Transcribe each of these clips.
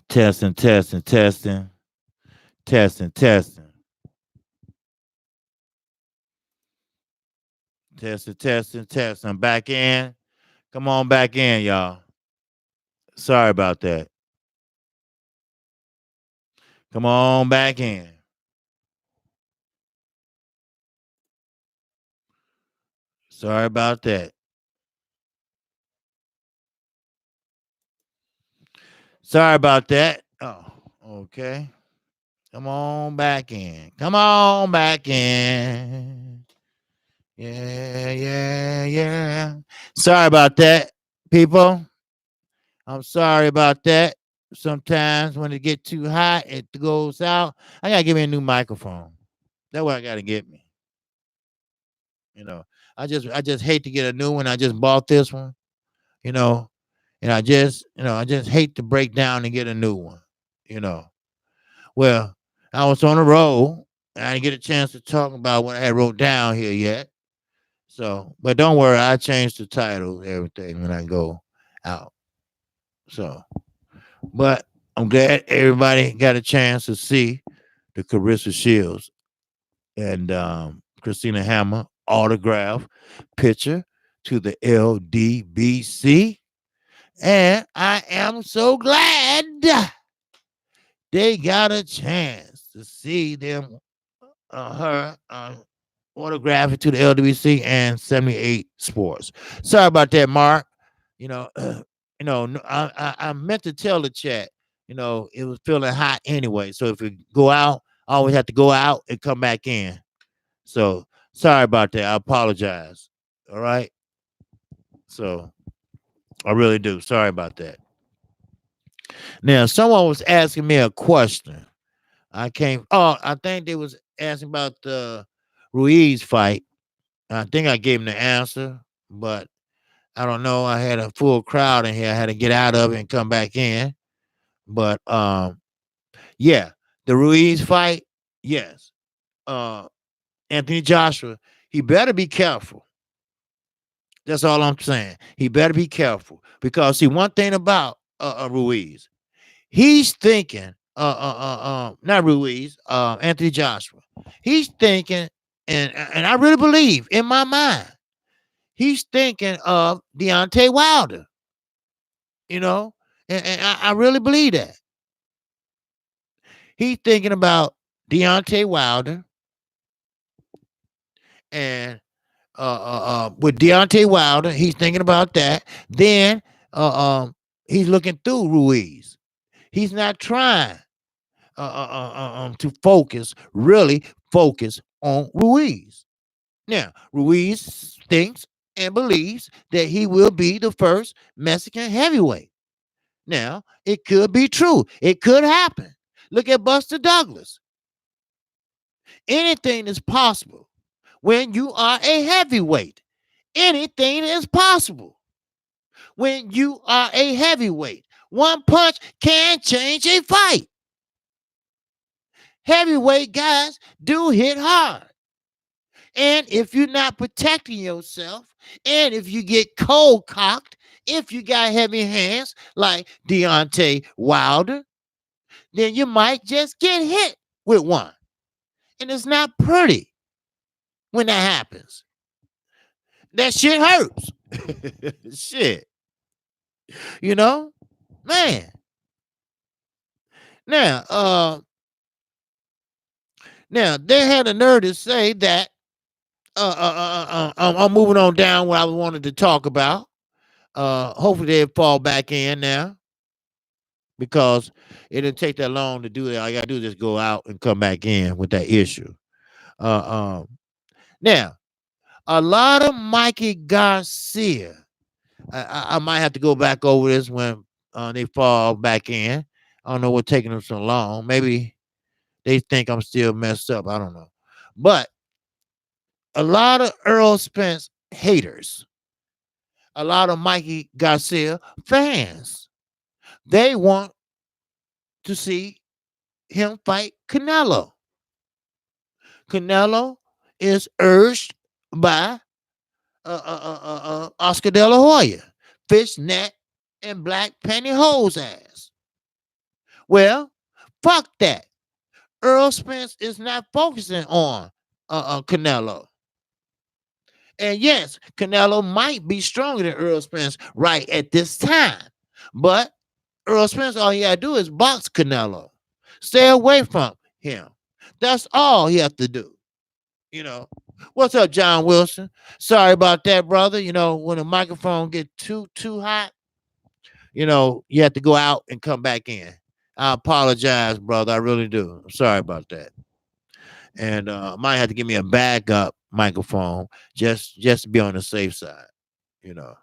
Testing, testing, testing, testing, testing, testing, testing, testing. I'm back in. Come on back in, y'all. Sorry about that. Come on back in. Sorry about that. Sorry about that. Oh, okay. Come on back in. Come on back in. Yeah, yeah, yeah. Sorry about that, people. I'm sorry about that. Sometimes when it get too hot, it goes out. I gotta give me a new microphone. That's what I gotta get me. You know, I just hate to get a new one. I just bought this one. You know, and I just hate to break down and get a new one. You know, well, I was on the road. And I didn't get a chance to talk about what I had wrote down here yet. So, but don't worry, I change the title, everything when I go out. So, but I'm glad everybody got a chance to see the Carissa Shields and Christina Hammer autograph picture to the LDBC. And I am so glad they got a chance to see them, her autograph it to the LWC and 78 Sports. Sorry about that, Mark. You know, I meant to tell the chat. It was feeling hot anyway. So if you go out, I always have to go out and come back in. So sorry about that. I apologize. All right. So I really do. Sorry about that. Now, someone was asking me a question. I think they was asking about the Ruiz fight. I think I gave him the answer, but I don't know. I had a full crowd in here. I had to get out of it and come back in. But yeah, the Ruiz fight, yes. Uh Anthony Joshua, he better be careful. That's all I'm saying. He better be careful. Because see, one thing about Ruiz, he's thinking, not Ruiz, Anthony Joshua. He's thinking, and I really believe in my mind, he's thinking of Deontay Wilder, you know, and I really believe that. He's thinking about Deontay Wilder, and with Deontay Wilder, he's thinking about that. Then he's looking through Ruiz. He's not trying to really focus on Ruiz. Now, Ruiz thinks and believes that he will be the first Mexican heavyweight. Now, it could be true. It could happen. Look at Buster Douglas. Anything is possible when you are a heavyweight. Anything is possible when you are a heavyweight. One punch can change a fight. Heavyweight guys do hit hard. And if you're not protecting yourself, and if you get cold cocked, if you got heavy hands like Deontay Wilder, then you might just get hit with one. And it's not pretty when that happens. That shit hurts. Shit. You know? Man. Now, they had a nerve to say that I'm moving on down what I wanted to talk about. Hopefully they'll fall back in now because it didn't take that long to do that. All I gotta do is just go out and come back in with that issue. Now, a lot of Mikey Garcia. I might have to go back over this when they fall back in. I don't know what's taking them so long. Maybe they think I'm still messed up. I don't know. But a lot of Earl Spence haters, a lot of Mikey Garcia fans, they want to see him fight Canelo. Canelo is urged by Oscar De La Hoya, fishnet and black pantyhose ass. Well, fuck that. Earl Spence is not focusing on Canelo. And yes, Canelo might be stronger than Earl Spence right at this time. But Earl Spence, all he got to do is box Canelo. Stay away from him. That's all he has to do. You know. What's up, John Wilson? Sorry about that, brother. When the microphone get too hot, you have to go out and come back in. I apologize, brother. I really do. I'm sorry about that. And might have to give me a backup microphone just to be on the safe side, you know.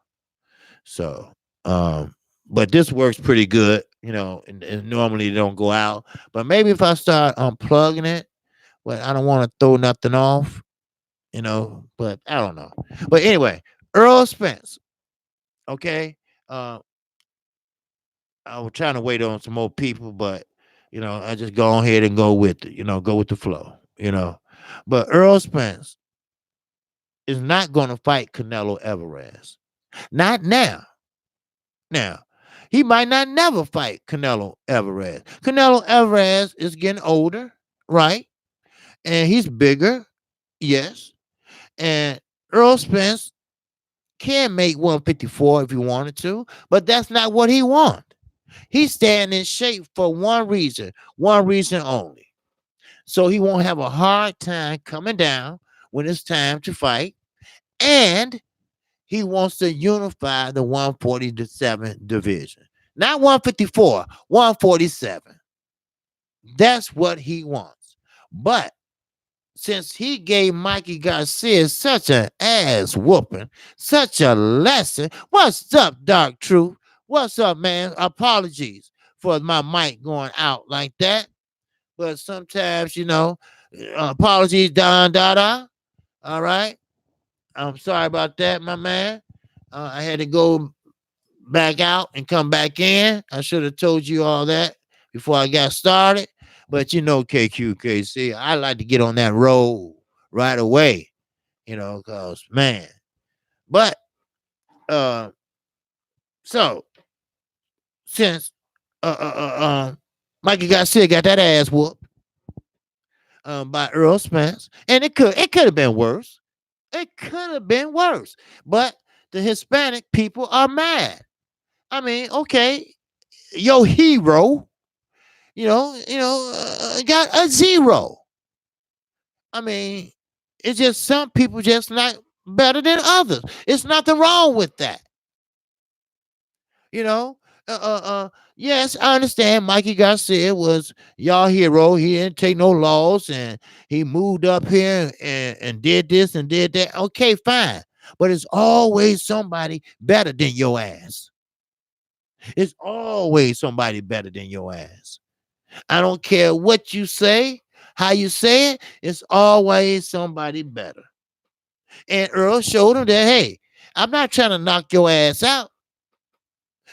So, but this works pretty good, and normally they don't go out. But maybe if I start unplugging it, but I don't want to throw nothing off, but I don't know. But anyway, Earl Spence, okay. I was trying to wait on some more people, but I just go ahead and go with it, go with the flow. But Earl Spence is not going to fight Canelo Alvarez. Not now. Now, he might not never fight Canelo Alvarez. Canelo Alvarez is getting older, right? And he's bigger, yes. And Earl Spence can make 154 if he wanted to, but that's not what he wants. He's staying in shape for one reason only. So he won't have a hard time coming down when it's time to fight. And he wants to unify the 147 division. Not 154, 147. That's what he wants. But since he gave Mikey Garcia such an ass whooping, such a lesson. What's up, Dark Truth? What's up, man? Apologies for my mic going out like that. But sometimes, apologies, Don Dada. All right. I'm sorry about that, my man. I had to go back out and come back in. I should have told you all that before I got started. But Kqkc, I like to get on that road right away, because man. But so since Mikey Garcia got that ass whooped by Earl Spence, and it could have been worse. It could have been worse. But the Hispanic people are mad. I mean, okay, your hero, got a zero. I mean, it's just some people just not better than others. It's nothing wrong with that. You know, yes, I understand Mikey Garcia was y'all hero. He didn't take no loss and he moved up here and did this and did that. Okay, fine. But it's always somebody better than your ass. It's always somebody better than your ass. I don't care what you say, how you say it, it's always somebody better. And Earl showed him that, hey, I'm not trying to knock your ass out.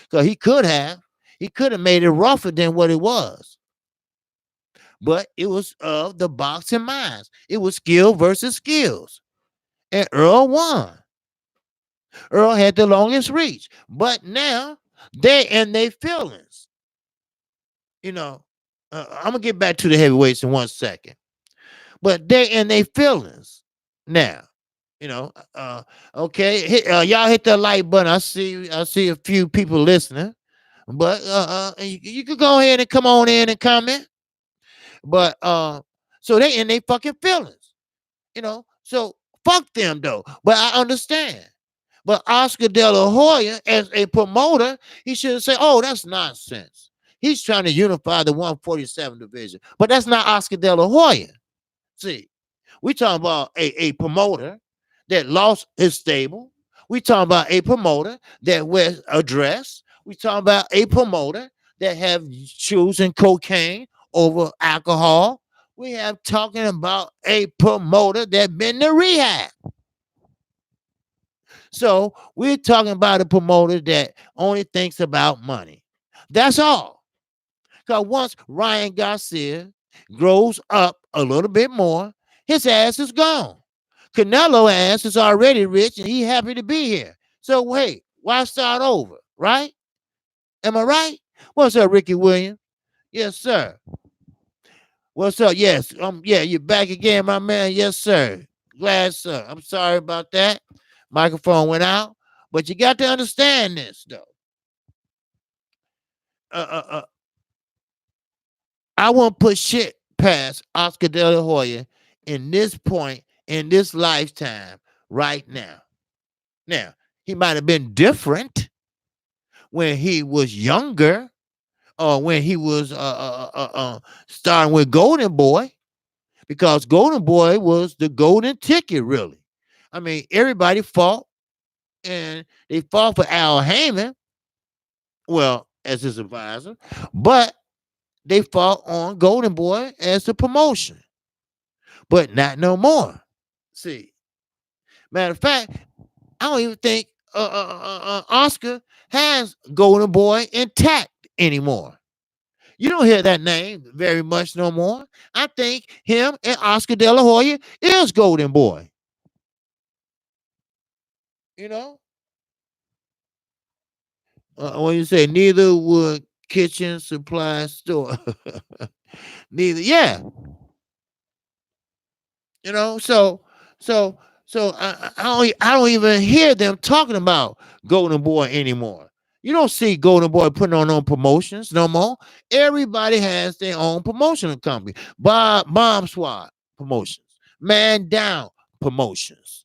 Because he could have. He could have made it rougher than what it was. But it was of the boxing minds. It was skill versus skills. And Earl won. Earl had the longest reach. But now they in their feelings. I'm going to get back to the heavyweights in 1 second. But they in their feelings now. Okay. Y'all hit the like button. I see a few people listening. But you could go ahead and come on in and comment. But so they in their fucking feelings, So fuck them though. But I understand. But Oscar De La Hoya, as a promoter, he should say, "Oh, that's nonsense. He's trying to unify the 147 division." But that's not Oscar De La Hoya. See, we talking about a promoter that lost his stable. We talking about a promoter that wears a dress. We talking about a promoter that have chosen cocaine over alcohol. We have talking about a promoter that been to rehab. So we're talking about a promoter that only thinks about money. That's all. Because once Ryan Garcia grows up a little bit more, his ass is gone. Canelo ass is already rich and he happy to be here. So wait, why start over, right? Am I right? What's up, Ricky Williams? Yes, sir. What's up? Yes. Yeah, you're back again, my man. Yes, sir. Glad, sir. I'm sorry about that. Microphone went out. But you got to understand this, though. Uh, uh, uh, I won't put shit past Oscar De La Hoya in this point, in this lifetime, right now. Now, he might have been different when he was younger or when he was starting with Golden Boy, because Golden Boy was the golden ticket, really. I mean, everybody fought, and they fought for Al Heyman, well, as his advisor, but they fought on Golden Boy as the promotion, but not no more. See, matter of fact, I don't even think Oscar has Golden Boy intact anymore. You don't hear that name very much no more. I think him and Oscar De La Hoya is Golden Boy. You know, when you say neither would kitchen supply store, neither, yeah, you know. So I don't even hear them talking about Golden Boy anymore. You don't see Golden Boy putting on promotions no more. Everybody has their own promotional company. Bomb Squad Promotions, Man Down Promotions.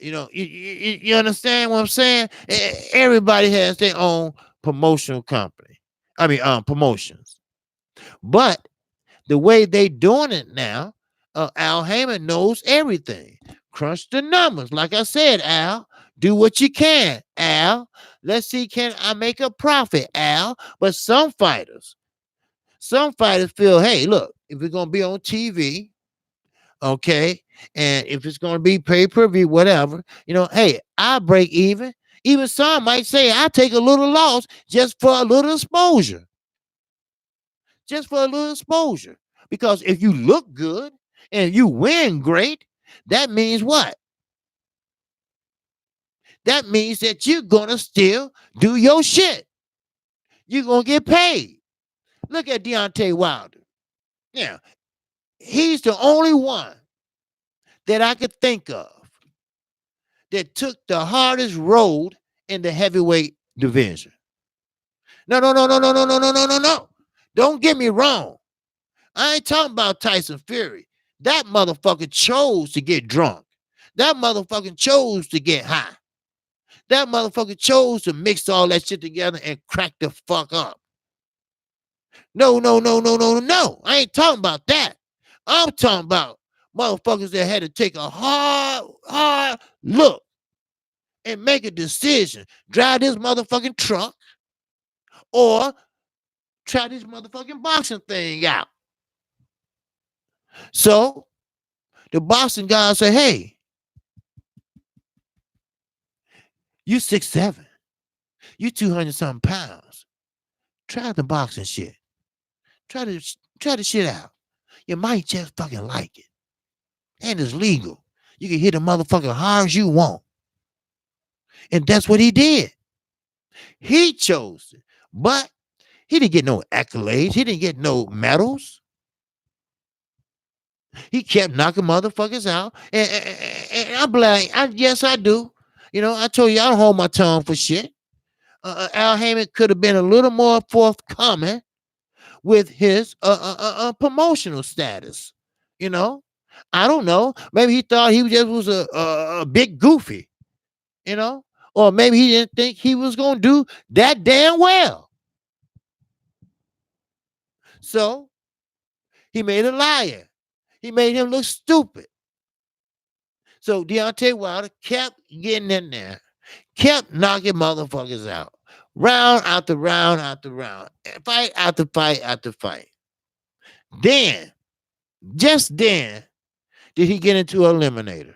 You understand what I'm saying? Everybody has their own promotional company. I mean, promotions. But the way they doing it now, Al Heyman knows everything. Crunch the numbers. Like I said, Al, do what you can, Al. Let's see, can I make a profit, Al? But some fighters feel, hey, look, if it's gonna be on TV, okay, and if it's gonna be pay-per-view, whatever, hey, I break even. Even some might say I take a little loss just for a little exposure. Just for a little exposure. Because if you look good and you win great, that means what? That means that you're gonna still do your shit. You're gonna get paid. Look at Deontay Wilder. Yeah, he's the only one that I could think of that took the hardest road in the heavyweight division. No, no, no, no, no, no, no, no, no, no, no. Don't get me wrong. I ain't talking about Tyson Fury. That motherfucker chose to get drunk. That motherfucker chose to get high. That motherfucker chose to mix all that shit together and crack the fuck up. No, no, no, no, no, no. I ain't talking about that. I'm talking about motherfuckers that had to take a hard look and make a decision. Drive this motherfucking truck or try this motherfucking boxing thing out. So the boxing guy say, hey, you 6'7". You 200 something pounds. Try the boxing shit. Try the shit out. You might just fucking like it. And it's legal. You can hit a motherfucker hard as you want. And that's what he did. He chose it. But he didn't get no accolades. He didn't get no medals. He kept knocking motherfuckers out. And I'm like, yes, I do. I told you I don't hold my tongue for shit. Al Heyman could have been a little more forthcoming with his promotional status. I don't know. Maybe he thought he just was a big goofy, or maybe he didn't think he was going to do that damn well. So he made a liar. He made him look stupid. So Deontay Wilder kept getting in there, kept knocking motherfuckers out, round after round after round, fight after fight after fight. Then, just then, did he get into an eliminator.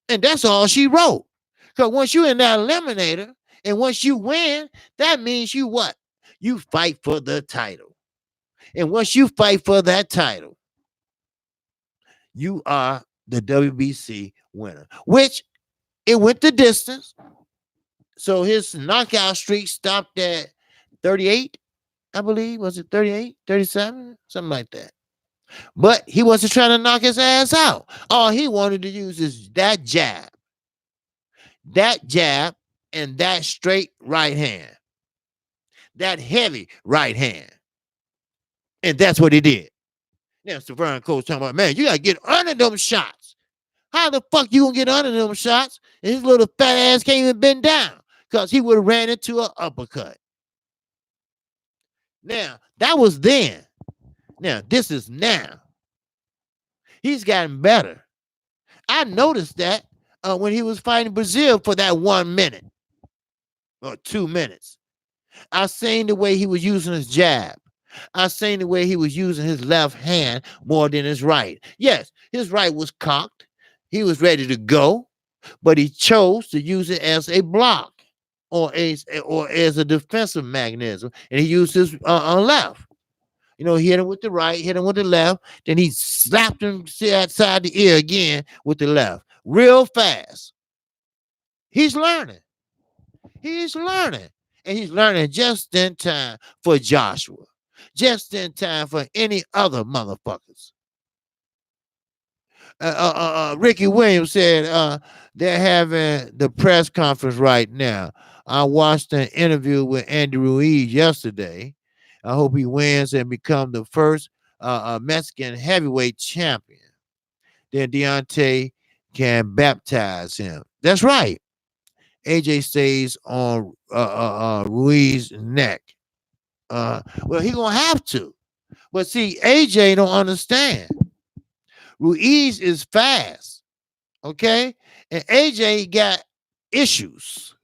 And that's all she wrote. Because once you're in that eliminator, and once you win, that means you what? You fight for the title. And once you fight for that title, you are the WBC winner, which it went the distance. So his knockout streak stopped at 38. I believe. Was it 38, 37, something like that. But he wasn't trying to knock his ass out. All he wanted to use is that jab, and that straight right hand, that heavy right hand. And that's what he did. Now, Severn Coach talking about, man, you got to get under them shots. How the fuck you going to get under them shots? And his little fat ass can't even bend down because he would have ran into an uppercut. Now, that was then. Now, this is now. He's gotten better. I noticed that when he was fighting Brazil for that 1 minute or 2 minutes. I seen the way he was using his jab. I seen the way he was using his left hand more than his right. Yes, his right was cocked. He was ready to go, but he chose to use it as a block or as a defensive mechanism, and he used his left. You know, he hit him with the right, hit him with the left, then he slapped him outside the ear again with the left, real fast. He's learning. He's learning. And he's learning just in time for Joshua. Just in time for any other motherfuckers. Ricky Williams said they're having the press conference right now. I watched an interview with Andy Ruiz yesterday. I hope he wins and become the first Mexican heavyweight champion. Then Deontay can baptize him. That's right. AJ stays on Ruiz's neck. Well, he gonna have to. But see, AJ don't understand. Ruiz is fast, okay? And AJ got issues,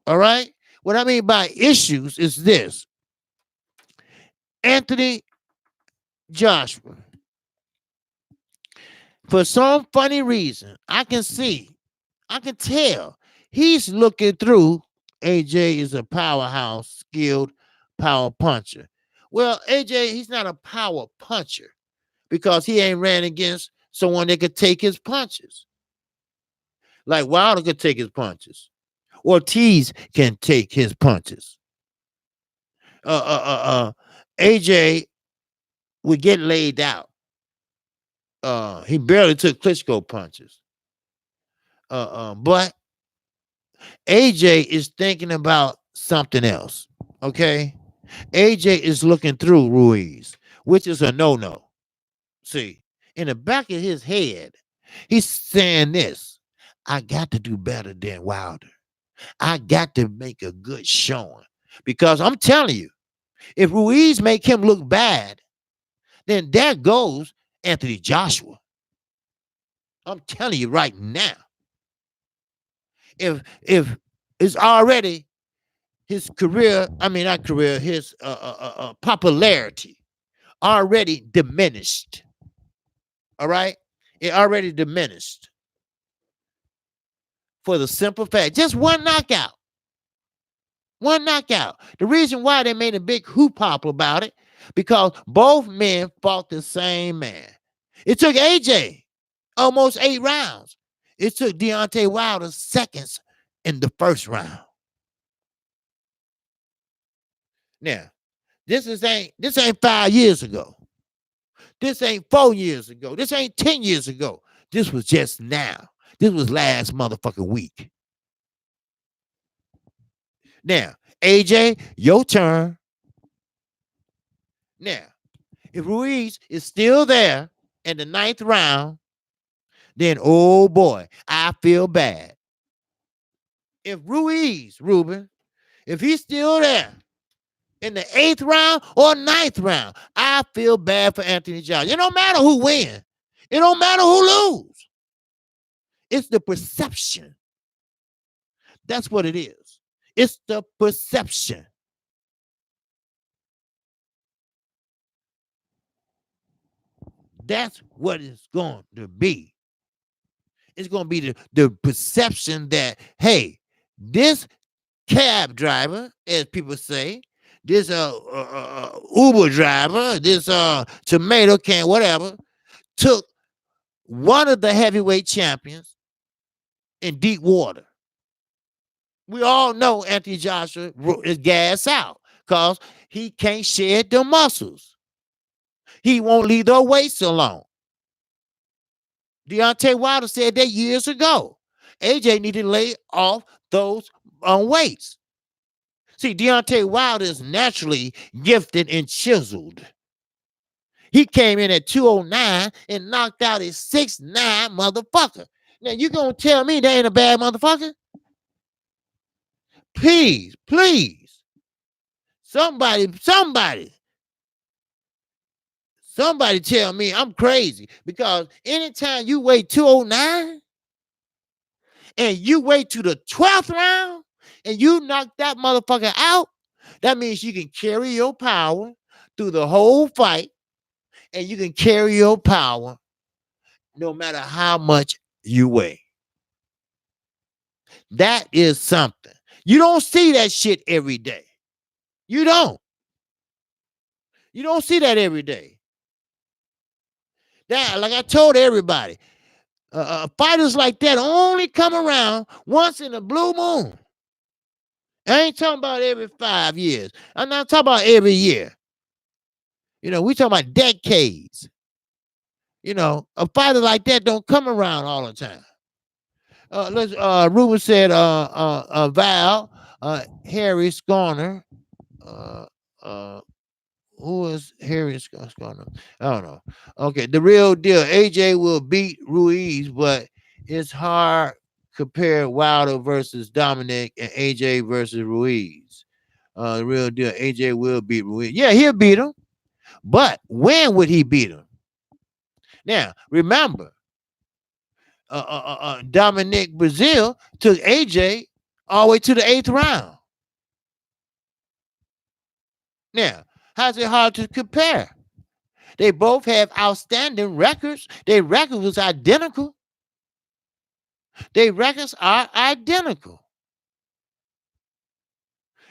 all right? What I mean by issues is this. Anthony Joshua, for some funny reason, I can tell he's looking through. AJ is a powerhouse, skilled power puncher. Well, AJ, he's not a power puncher because he ain't ran against someone that could take his punches. Like Wilder could take his punches. Ortiz can take his punches. AJ would get laid out. He barely took Klitschko punches. But AJ is thinking about something else. Okay? AJ is looking through Ruiz, which is a no-no. See, in the back of his head, he's saying this. I got to do better than Wilder. I got to make a good showing. Because I'm telling you, if Ruiz make him look bad, then there goes Anthony Joshua. I'm telling you right now. If it's already his career, his popularity already diminished. All right? It already diminished. For the simple fact, just one knockout. One knockout. The reason why they made a big hoopop about it, because both men fought the same man. It took AJ almost 8 rounds. It took Deontay Wilder seconds in the first round. Now, this ain't 5 years ago. This ain't 4 years ago. This ain't 10 years ago. This was just now. This was last motherfucking week. Now, AJ, your turn. Now, if Ruiz is still there in the 9th round, then, oh boy, I feel bad. If Ruiz, Ruben, if he's still there in the 8th round or 9th round, I feel bad for Anthony Joshua. It don't matter who wins. It don't matter who loses. It's the perception. That's what it is. It's the perception. That's what it's going to be. It's going to be the perception that, hey, this cab driver, as people say, this Uber driver, this tomato can, whatever, took one of the heavyweight champions in deep water. We all know Anthony Joshua is gas out because He can't shed the muscles. He won't leave the weights alone. Deontay Wilder said that years ago. AJ needed to lay off those weights. See, Deontay Wilder is naturally gifted and chiseled. He came in at 209 and knocked out his 6'9" motherfucker. Now, you gonna tell me that ain't a bad motherfucker? Please, please. Somebody tell me I'm crazy, because anytime you weigh 209 and you wait to the 12th round and you knock that motherfucker out, that means you can carry your power through the whole fight, and you can carry your power no matter how much you weigh. That is something. You don't see that shit every day. You don't. You don't see that every day. That, like I told everybody, fighters like that only come around once in a blue moon. I ain't talking about every 5 years. I'm not talking about every year. We talking about decades. A fighter like that don't come around all the time. Ruben said, Val, Harry Scorner. Who is Harry Scorner? I don't know. Okay, the real deal. AJ will beat Ruiz, but it's hard compare Wilder versus Dominic and AJ versus Ruiz. The real deal. AJ will beat Ruiz. Yeah, he'll beat him. But when would he beat him? Now, remember, Dominic Brazil took AJ all the way to the 8th round. Now, how's it hard to compare? They both have outstanding records. Their record was identical. Their records are identical.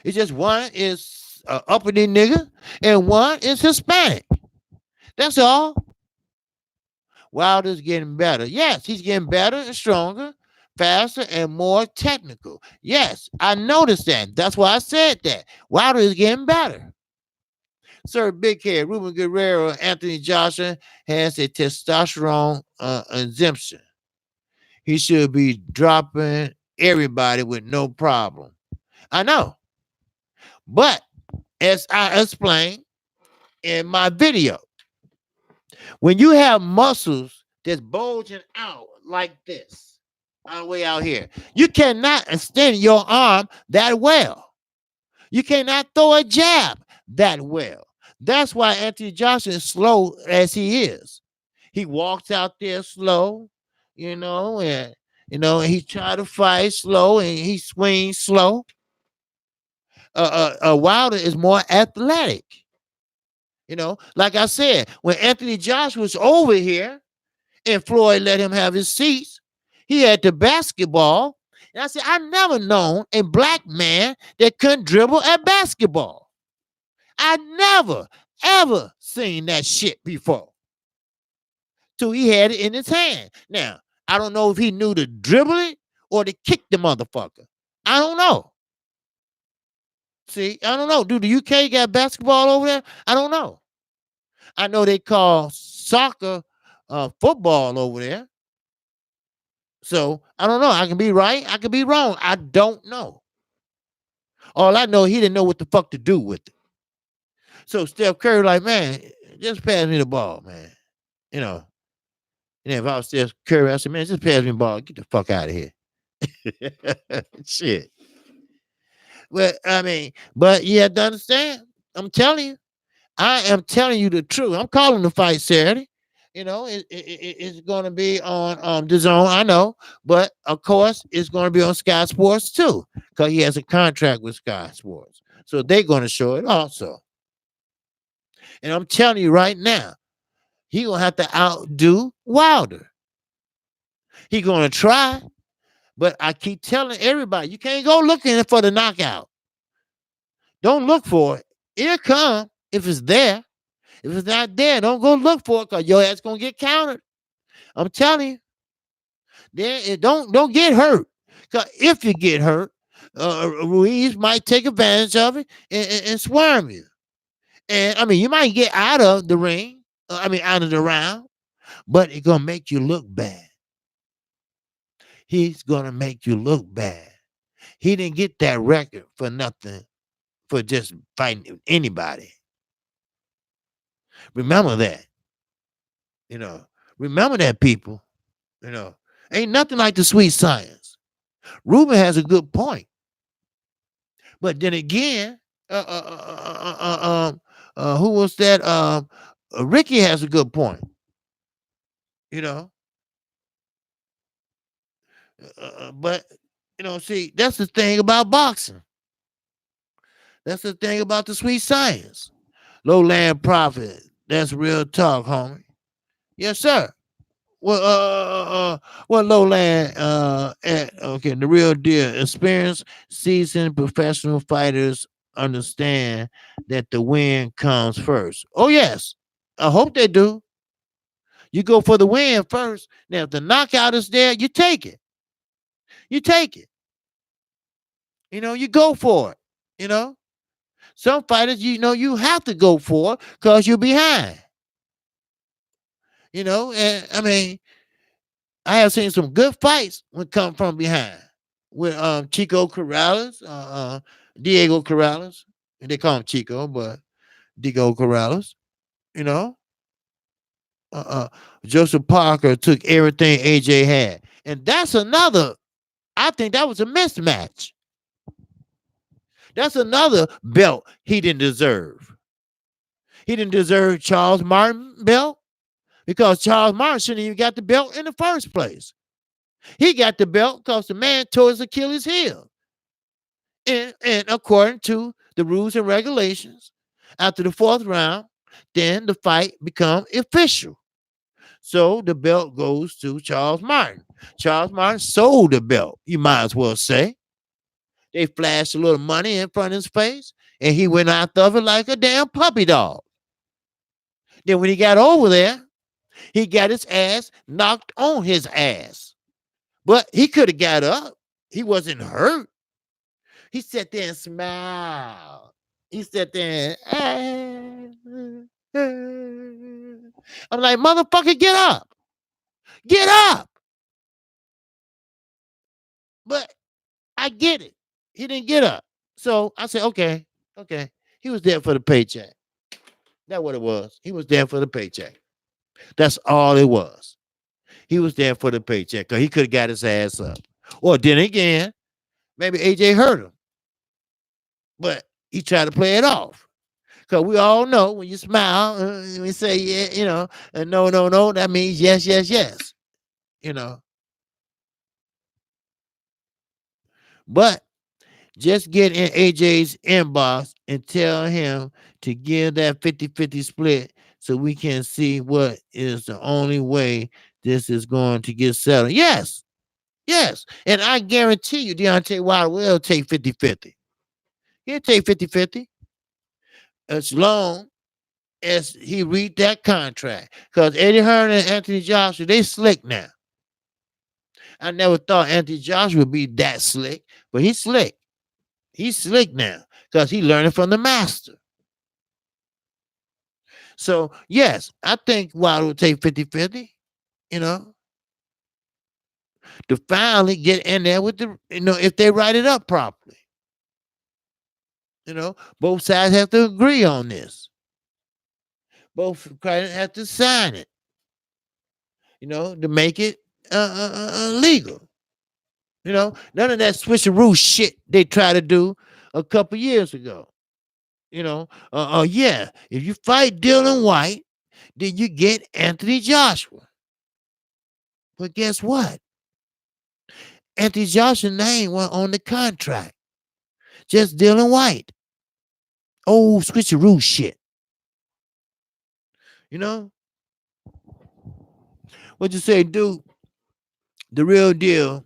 It's just one is uppity nigga and one is Hispanic. That's all. Wilder's getting better. Yes, he's getting better and stronger, faster, and more technical. Yes, I noticed that. That's why I said that. Wilder is getting better. Sir Big Head, Ruben Guerrero, Anthony Joshua has a testosterone exemption. He should be dropping everybody with no problem. I know. But as I explained in my video, when you have muscles that's bulging out like this, all the way out here, you cannot extend your arm that well. You cannot throw a jab that well. That's why Anthony Joshua is slow as he is. He walks out there slow, and he try to fight slow and he swings slow. Wilder is more athletic. Like I said, when Anthony Joshua was over here and Floyd let him have his seats, he had the basketball. And I said, I never known a black man that couldn't dribble at basketball. I never, ever seen that shit before. So he had it in his hand. Now, I don't know if he knew to dribble it or to kick the motherfucker. I don't know. See, I don't know. Do the UK got basketball over there? I don't know. I know they call soccer football over there. So I don't know. I can be right. I can be wrong. I don't know. All I know, he didn't know what the fuck to do with it. So Steph Curry, like, man, just pass me the ball, man. And if I was Steph Curry, I said, man, just pass me the ball. Get the fuck out of here. Shit. But you have to understand. I'm telling you. I am telling you the truth. I'm calling the fight Saturday. It's going to be on the Zone, I know. But, of course, it's going to be on Sky Sports, too, because he has a contract with Sky Sports. So they're going to show it also. And I'm telling you right now, he's going to have to outdo Wilder. He's going to try, but I keep telling everybody, you can't go looking for the knockout. Don't look for it. It'll come if it's there. If it's not there, don't go look for it because your ass going to get countered. I'm telling you. Then don't get hurt. Because if you get hurt, Ruiz might take advantage of it and swarm you. And I mean, you might get out of the ring, out of the round, but it's gonna make you look bad. He's gonna make you look bad. He didn't get that record for nothing, for just fighting anybody. Remember that. You know, remember that, people. You know, ain't nothing like the sweet science. Ruben has a good point, but then again, who was that? Ricky has a good point. You know, but see, that's the thing about boxing. That's the thing about the sweet science. Lowland profit. That's real talk, homie. Yes, sir. Well, what lowland? Okay, the real deal. Experienced, seasoned professional fighters understand that the win comes first. Oh yes, I hope they do. You go for the win first. Now, if the knockout is there, you take it. You take it. You go for it. You know, some fighters, you have to go for it because you're behind. And I mean, I have seen some good fights when come from behind with Chico Corrales, Diego Corrales. They call him Chico, but Diego Corrales. You know, uh, uh, Joseph Parker took everything AJ had, and that's another. I think that was a mismatch. That's another belt he didn't deserve. He didn't deserve Charles Martin belt because Charles Martin shouldn't even got the belt in the first place. He got the belt because the man tore his Achilles heel. And according to the rules and regulations, after the fourth round, then the fight become official. So the belt goes to Charles Martin. Charles Martin sold the belt, you might as well say. They flashed a little money in front of his face, and he went out of it like a damn puppy dog. Then when he got over there, he got his ass knocked on his ass. But he could have got up. He wasn't hurt. He sat there and smiled. He sat there and I'm like, motherfucker, get up. Get up. But I get it. He didn't get up. So I said, okay. He was there for the paycheck. That's what it was. He was there for the paycheck. That's all it was. He was there for the paycheck because he could have got his ass up. Or then again, maybe AJ hurt him. But he tried to play it off. Because we all know when you smile, we say, yeah, no, that means yes, yes, yes. But just get in AJ's inbox and tell him to give that 50-50 split so we can see what is the only way this is going to get settled. Yes. And I guarantee you, Deontay Wilder will take 50-50. He'll take 50-50 as long as he read that contract. Because Eddie Hearn and Anthony Joshua, they slick now. I never thought Anthony Joshua would be that slick, but he's slick. He's slick now because he learning from the master. So, yes, I think Wilder will take 50-50, to finally get in there with if they write it up properly. Both sides have to agree on this. Both sides have to sign it, to make it legal. None of that switcheroo shit they tried to do a couple years ago. Yeah, if you fight Dylan White, then you get Anthony Joshua. But guess what? Anthony Joshua's name went on the contract. Just Dylan White. Oh, switcheroo shit. What you say, dude? The real deal.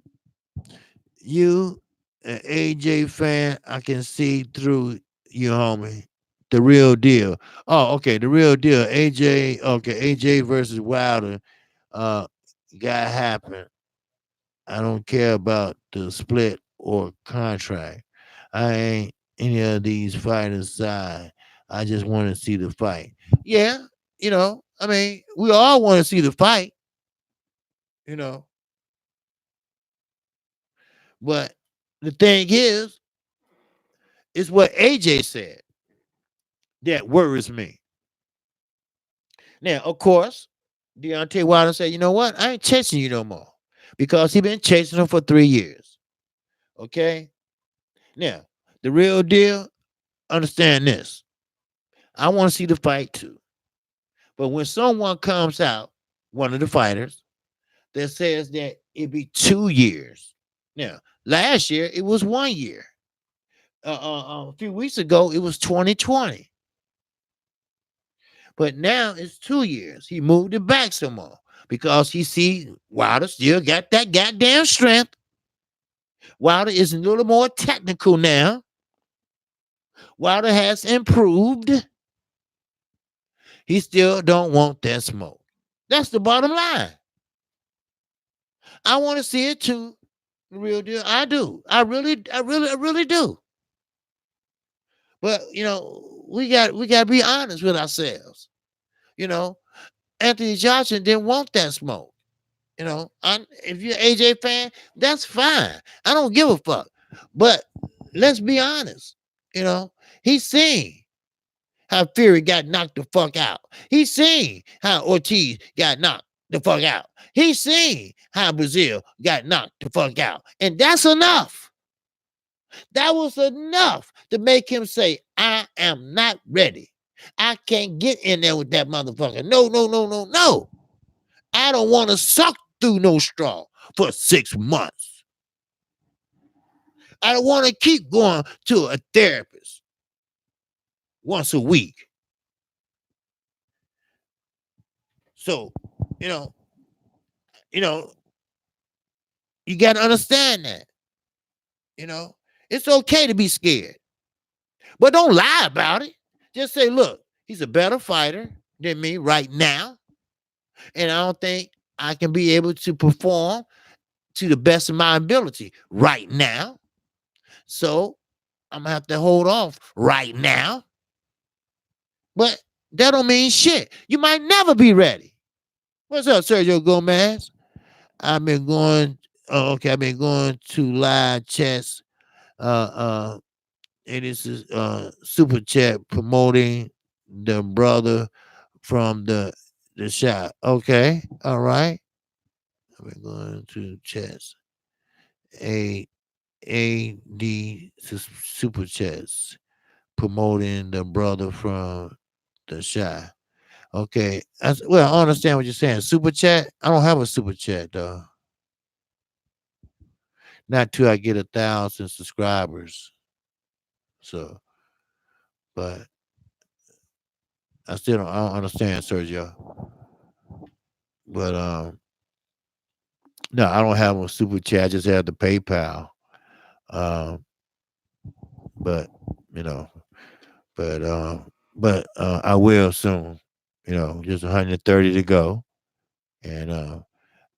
You, an AJ fan, I can see through you, homie. The real deal. Oh, okay. The real deal. AJ. Okay. AJ versus Wilder. Got happen. I don't care about the split or contract. I ain't any of these fighters' side. I just want to see the fight. Yeah, I mean, we all want to see the fight, you know. But the thing is, it's what AJ said that worries me. Now, of course, Deontay Wilder said, you know what? I ain't chasing you no more because he been chasing him for 3 years. Okay? Now, the real deal, understand this. I want to see the fight too. But when someone comes out, one of the fighters, that says that it be 2 years. Now, last year, it was 1 year. A few weeks ago, it was 2020. But now it's 2 years. He moved it back some more because he see Wilder still got that goddamn strength. Wilder is a little more technical now. Wilder has improved. He still don't want that smoke. That's the bottom line. I want to see it too. The real deal. I do. I really do. But we got to be honest with ourselves. You know, Anthony Johnson didn't want that smoke. If you're an AJ fan, that's fine. I don't give a fuck. But let's be honest. He's seen how Fury got knocked the fuck out. He's seen how Ortiz got knocked the fuck out. He's seen how Brazil got knocked the fuck out. And that's enough. That was enough to make him say, I am not ready. I can't get in there with that motherfucker. No, no, no, no, no. I don't want to suck through no straw for 6 months. I don't want to keep going to a therapist once a week. So, you got to understand that. It's okay to be scared, but don't lie about it. Just say, look, he's a better fighter than me right now, and I don't think I can be able to perform to the best of my ability right now. So I'm gonna have to hold off right now. But that don't mean shit. You might never be ready. What's up, Sergio Gomez? I've been going. Oh, okay, I've been going to live chats. And this is super chat promoting the brother from the shop. Okay, all right. I've been going to chats. AD super chats promoting the brother from the shop. Okay, I understand what you're saying. Super chat. I don't have a super chat though. Not till I get 1,000 subscribers. So, but I don't understand, Sergio. But no, I don't have a super chat. I just have the PayPal. But you know, but I will soon. Just 130 to go, and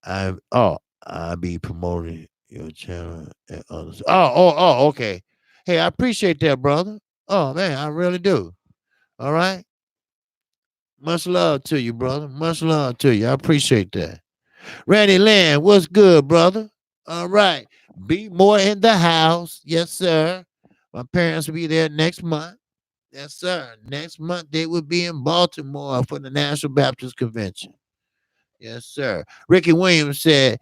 I'll be promoting your channel and others. Okay. Hey, I appreciate that, brother. Oh man, I really do. All right. Much love to you, brother. Much love to you. I appreciate that. Randy Land, what's good, brother? All right. Be more in the house. Yes, sir. My parents will be there next month. Yes, sir. Next month they will be in Baltimore for the National Baptist Convention. Yes, sir. Ricky Williams said,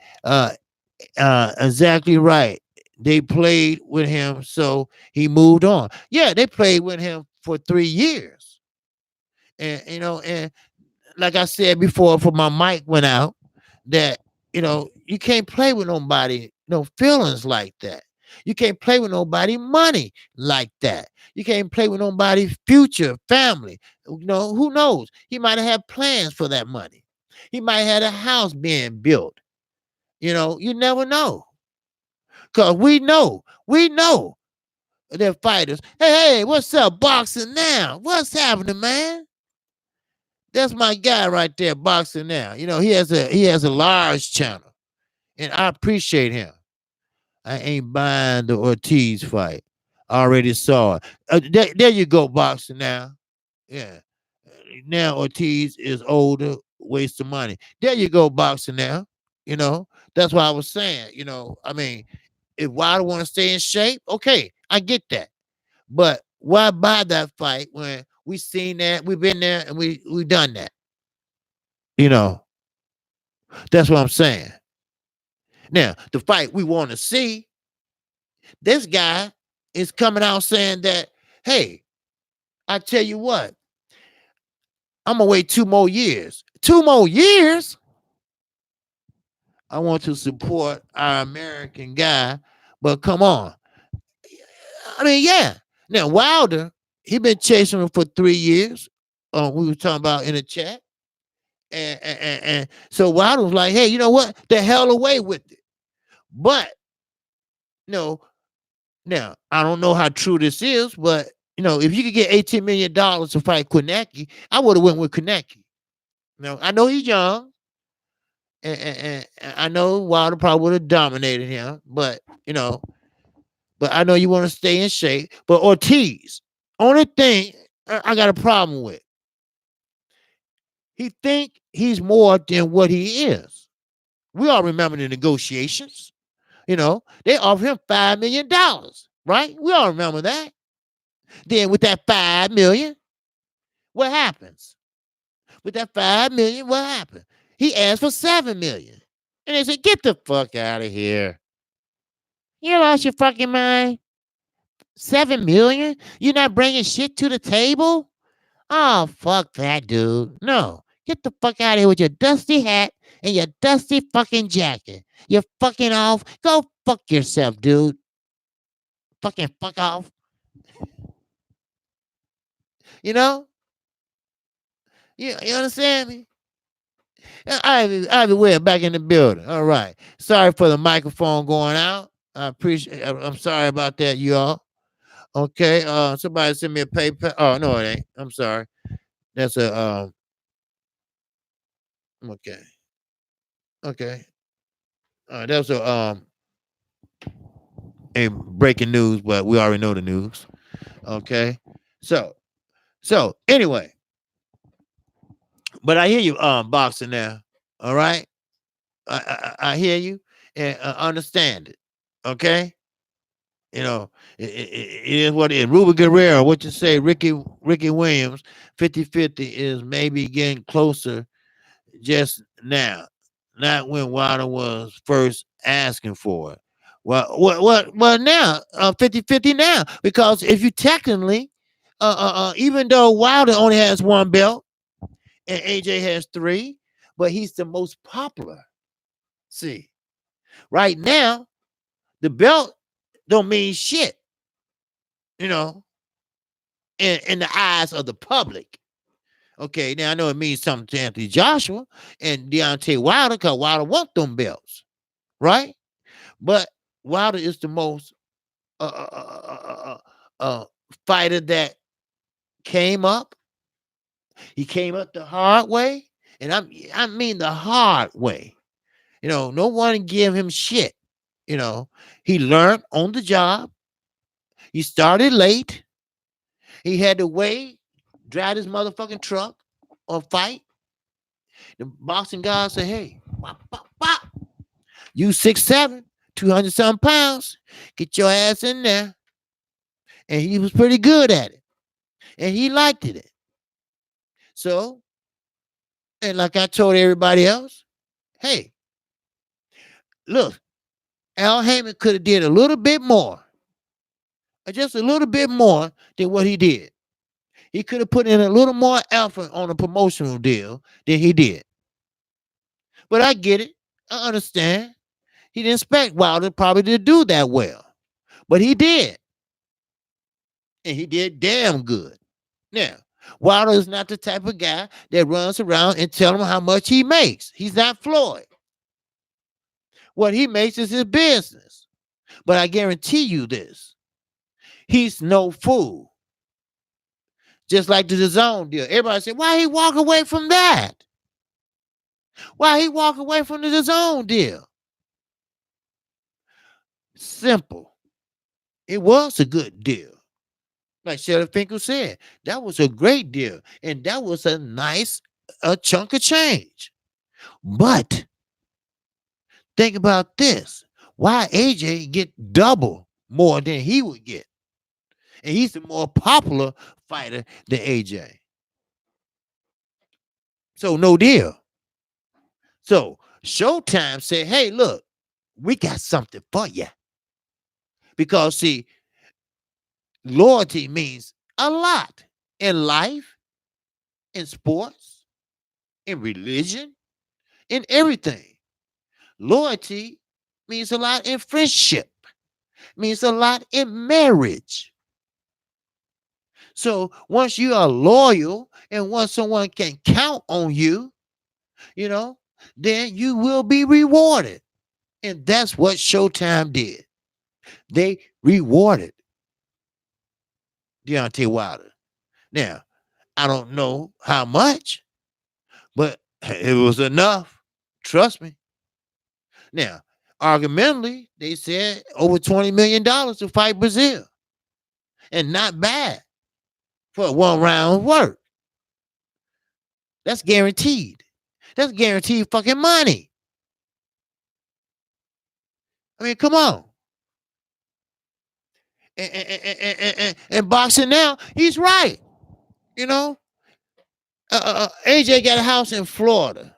exactly right. They played with him, so he moved on. Yeah, they played with him for 3 years. And like I said before, for my mic went out, that you can't play with nobody, no feelings like that. You can't play with nobody money like that. You can't play with nobody future family. Who knows? He might have had plans for that money. He might have had a house being built. You never know. Cause we know they're fighters. Hey, what's up, boxing now? What's happening, man? That's my guy right there, boxing now. He has a large channel, and I appreciate him. I ain't buying the Ortiz fight. I already saw it. There you go, boxing now. Yeah. Now Ortiz is older, waste of money. There you go, boxing now. You know, that's what I was saying. I mean, if Wilder want to stay in shape, okay, I get that. But why buy that fight when we seen that, we've been there, and we done that? You know, that's what I'm saying. Now, the fight we want to see, this guy is coming out saying that, hey, I tell you what, I'm gonna wait 2 more years. 2 more years? I want to support our American guy, but come on. I mean, yeah. Now Wilder, he been chasing him for 3 years. We were talking about in the chat. And so Wilder was like, hey, you know what? The hell away with it. But no, now I don't know how true this is, but if you could get $18 million to fight Kqkc, I would have went with Kqkc. Now I know he's young, and I know Wilder probably would have dominated him, but I know you want to stay in shape. But Ortiz, only thing I got a problem with, he think he's more than what he is. We all remember the negotiations. They offered him $5 million, right? We all remember that. Then with that $5 million, what happens? With that $5 million, what happened? He asked for $7 million. And they said, get the fuck out of here. You lost your fucking mind? $7 million? You're not bringing shit to the table? Oh, fuck that, dude. No. Get the fuck out of here with your dusty hat and your dusty fucking jacket. You're fucking off. Go fuck yourself, dude. Fucking fuck off. You know? You understand me? Ivy Webb back in the building. All right. Sorry for the microphone going out. I'm sorry about that, y'all. Okay. Somebody send me a PayPal. Oh, no, it ain't. I'm sorry. That's okay. Okay. That's a breaking news, but we already know the news. Okay. So anyway, but I hear you boxing now. All right. I hear you and understand it. Okay. It is what it is. Ruben Guerrero, what you say, Ricky Williams, 50-50 is maybe getting closer just now, not when Wilder was first asking for it. Well now, 50-50 now, because if you technically, even though Wilder only has one belt and AJ has three, but he's the most popular. See, right now, the belt don't mean shit, in the eyes of the public. Okay, now I know it means something to Anthony Joshua and Deontay Wilder because Wilder wants them belts, right? But Wilder is the most fighter that came up. He came up the hard way, and I mean the hard way. No one give him shit. He learned on the job. He started late. He had to wait, drive his motherfucking truck or fight. The boxing guy said, hey, wop, wop, wop. You 6'7", 200-something pounds. Get your ass in there. And he was pretty good at it. And he liked it. So, and like I told everybody else, hey, look, Al Heyman could have did a little bit more. Just a little bit more than what he did. He could have put in a little more effort on a promotional deal than he did. But I get it. I understand. He didn't expect Wilder probably to do that well. But he did. And he did damn good. Now, Wilder is not the type of guy that runs around and tell him how much he makes. He's not Floyd. What he makes is his business. But I guarantee you this. He's no fool. Just like the DAZN deal. Everybody said, why he walk away from that? Why he walk away from the DAZN deal? Simple. It was a good deal. Like Sheriff Finkel said, that was a great deal. And that was a nice chunk of change. But think about this. Why AJ get double more than he would get? And he's the more popular fighter than AJ. So no deal. So Showtime said, hey, look, we got something for you. Because see, loyalty means a lot in life, in sports, in religion, in everything. Loyalty means a lot in friendship, means a lot in marriage. So once you are loyal and once someone can count on you, you know, then you will be rewarded. And that's what Showtime did. They rewarded Deontay Wilder. Now, I don't know how much, but it was enough. Trust me. Now, argumentally, they said over $20 million to fight Brazil. And not bad for one round work. That's guaranteed. That's guaranteed fucking money. I mean, come on. And boxing now, he's right. You know, AJ got a house in Florida.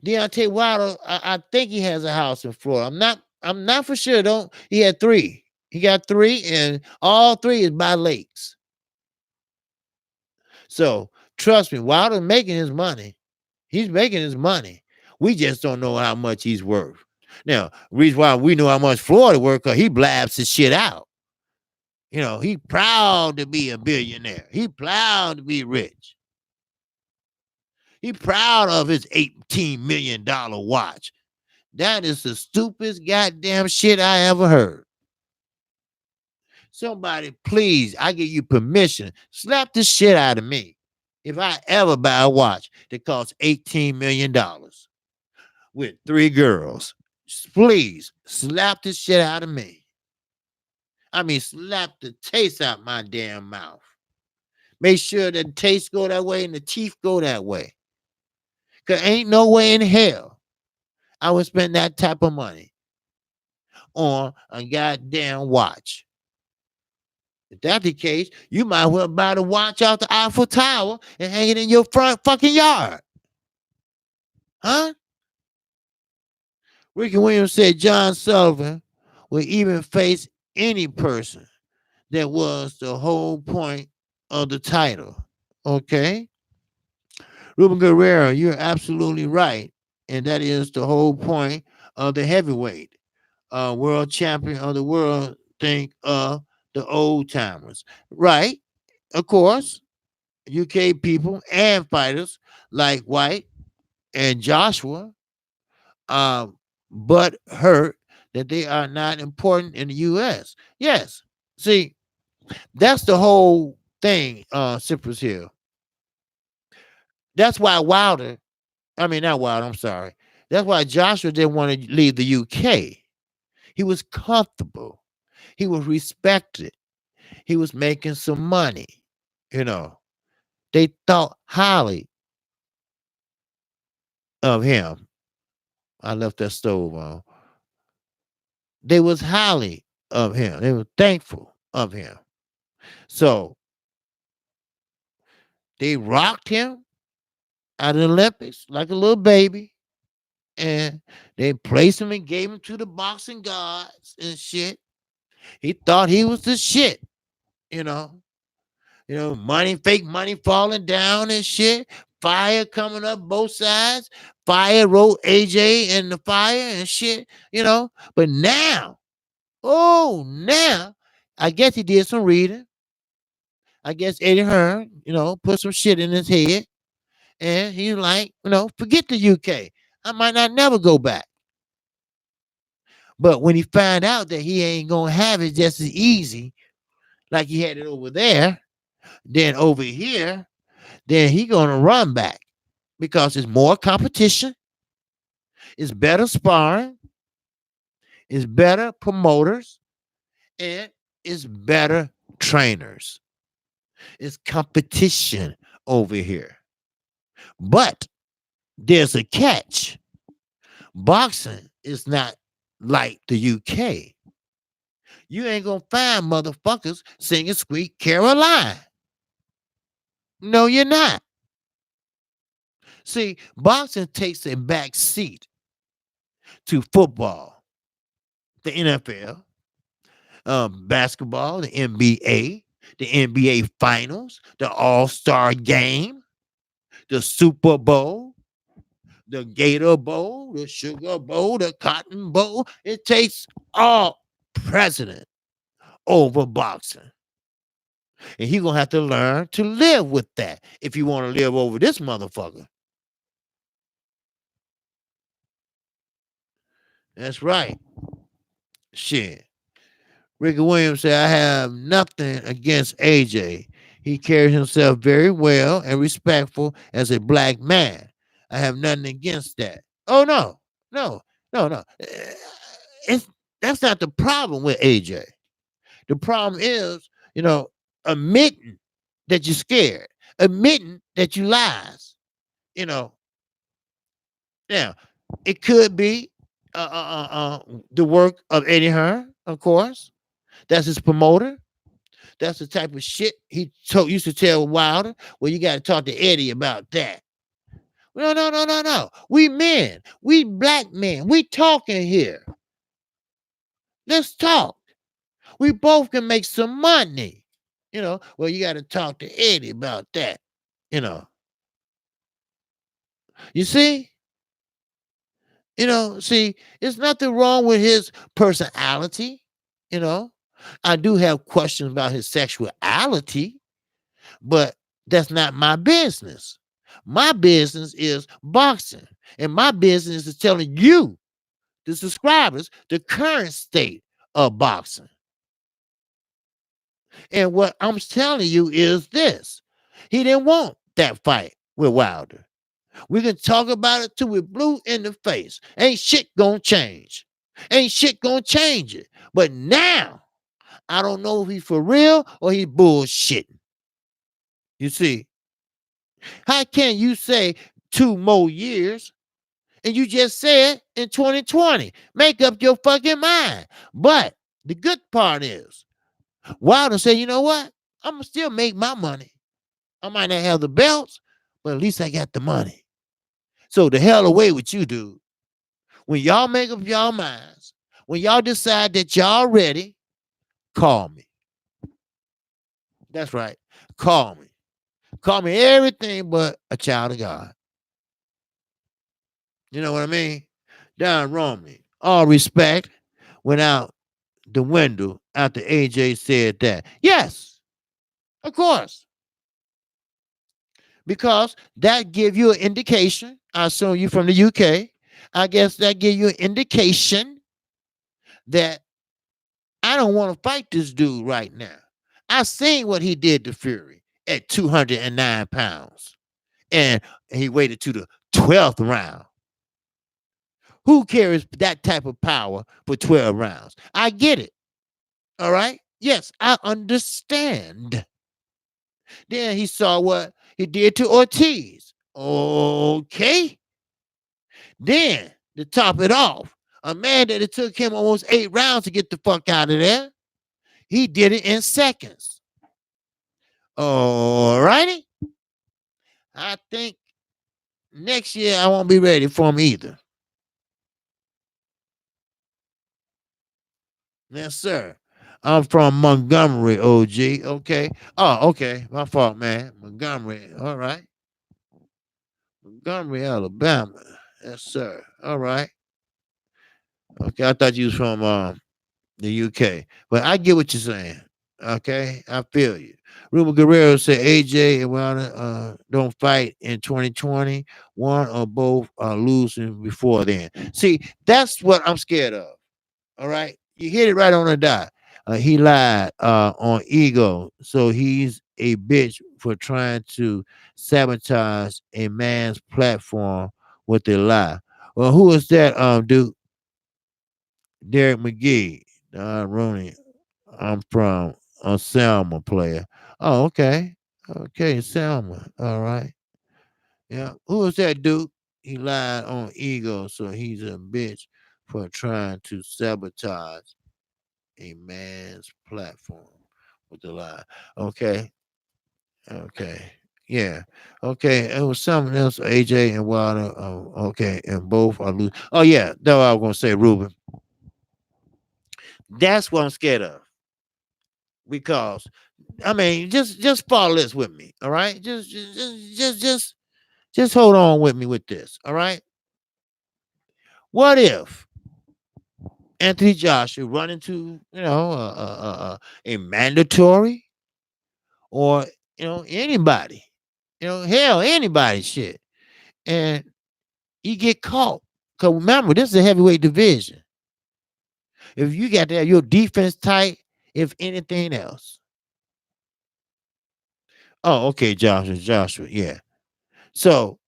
Deontay Wilder, I think he has a house in Florida. I'm not for sure. Don't he had 3? He got 3, and all 3 is by lakes. So trust me, Wilder making his money. He's making his money. We just don't know how much he's worth. Now, reason why we know how much Florida worth, because he blabs his shit out. You know, he proud to be a billionaire. He proud to be rich. He proud of his $18 million watch. That is the stupidest goddamn shit I ever heard. Somebody, please, I give you permission, slap the shit out of me if I ever buy a watch that costs $18 million with 3 girls. Please slap the shit out of me. I mean, slap the taste out my damn mouth. Make sure the taste go that way and the teeth go that way. Because ain't no way in hell I would spend that type of money on a goddamn watch. If that's the case, you might well buy the watch out the Eiffel Tower and hang it in your front fucking yard. Huh? Ricky Williams said John Sullivan would even face any person that was the whole point of the title. Okay? Ruben Guerrero, you're absolutely right. And that is the whole point of the heavyweight. World champion of the world, think of the old timers. Right? Of course, UK people and fighters like White and Joshua, but hurt that they are not important in the US. Yes. See, that's the whole thing, Cypress Hill. That's why not Wilder, I'm sorry. That's why Joshua didn't want to leave the UK. He was comfortable. He was respected. He was making some money. You know, they thought highly of him. I left that stove on. They was highly of him. They were thankful of him. So they rocked him at the Olympics like a little baby. And they placed him and gave him to the boxing gods and shit. He thought he was the shit, you know. Money, fake money falling down and shit. Fire coming up both sides. Fire wrote AJ in the fire and shit, But now, I guess he did some reading. I guess Eddie Hearn, put some shit in his head. And he's like, forget the UK. I might not never go back. But when he find out that he ain't going to have it just as easy like he had it over there, then over here, then he going to run back because it's more competition. It's better sparring. It's better promoters. And it's better trainers. It's competition over here. But there's a catch. Boxing is not like the UK. You ain't gonna find motherfuckers singing Sweet Caroline. No, you're not. See, boxing takes a back seat to football, the NFL, basketball, the NBA Finals, the All-Star Game, the Super Bowl, the Gator Bowl, the Sugar Bowl, the Cotton Bowl. It takes all precedent over boxing. And he's gonna have to learn to live with that if you want to live over this motherfucker. That's right. Shit. Ricky Williams said, I have nothing against AJ. He carries himself very well and respectful as a black man. I have nothing against that. Oh no, no, no, no. It's that's not the problem with AJ. The problem is, admitting that you're scared, admitting that you lies. You know, now it could be the work of Eddie Hearn, of course. That's his promoter. That's the type of shit he used to tell Wilder. Well, you got to talk to Eddie about that. No, no, no, no, no. We men, we black men, we talking here. Let's talk. We both can make some money. Well, you got to talk to Eddie about that. You know, you see? See, there's nothing wrong with his personality. You know, I do have questions about his sexuality, but that's not my business. My business is boxing, and my business is telling you, the subscribers, the current state of boxing. And what I'm telling you is this: he didn't want that fight with Wilder. We can talk about it till we're blue in the face. Ain't shit gonna change. Ain't shit gonna change it. But now, I don't know if he's for real or he's bullshitting. You see, how can you say 2 more years and you just said in 2020? Make up your fucking mind. But the good part is, Wilder said, you know what? I'm gonna still make my money. I might not have the belts, but at least I got the money. So the hell away with you, dude. When y'all make up y'all minds, when y'all decide that y'all ready, call me. That's right. Call me. Call me everything but a child of God. You know what I mean? Don Romney. All respect went out the window after AJ said that. Yes, of course. Because that give you an indication. I assume you from the UK. I guess that give you an indication that I don't want to fight this dude right now. I seen what he did to Fury at 209 pounds. And he waited to the 12th round. Who carries that type of power for 12 rounds? I get it. All right. Yes, I understand. Then he saw what he did to Ortiz. Okay. Then to top it off, a man that it took him almost 8 rounds to get the fuck out of there, he did it in seconds. All righty. I think next year I won't be ready for him either. Yes, sir. I'm from Montgomery, OG. Okay. Oh, okay. My fault, man. Montgomery. All right. Montgomery, Alabama. Yes, sir. All right. Okay. I thought you was from the UK. But I get what you're saying. Okay. I feel you. Ruben Guerrero said AJ and Wilder don't fight in 2020. One or both are losing before then. See, that's what I'm scared of. All right. You hit it right on the dot. He lied on ego. So he's a bitch for trying to sabotage a man's platform with a lie. Well, who is that, dude? Derek McGee. Rooney. I'm from Selma player. Oh, okay. Okay, Selma. All right. Yeah. Who was that dude? He lied on ego, so he's a bitch for trying to sabotage a man's platform with the lie. Okay. Okay. Yeah. Okay. It was something else. AJ and Wilder. Okay. And both are losing. Oh yeah. That's what I was gonna say, Ruben. That's what I'm scared of. Because I mean, just follow this with me. All right. Just hold on with me with this. All right. What if Anthony Joshua run into a mandatory or anybody, hell anybody shit, and you get caught? Cause remember, this is a heavyweight division. If you got to have your defense tight, if anything else. Oh, okay, Joshua, yeah. So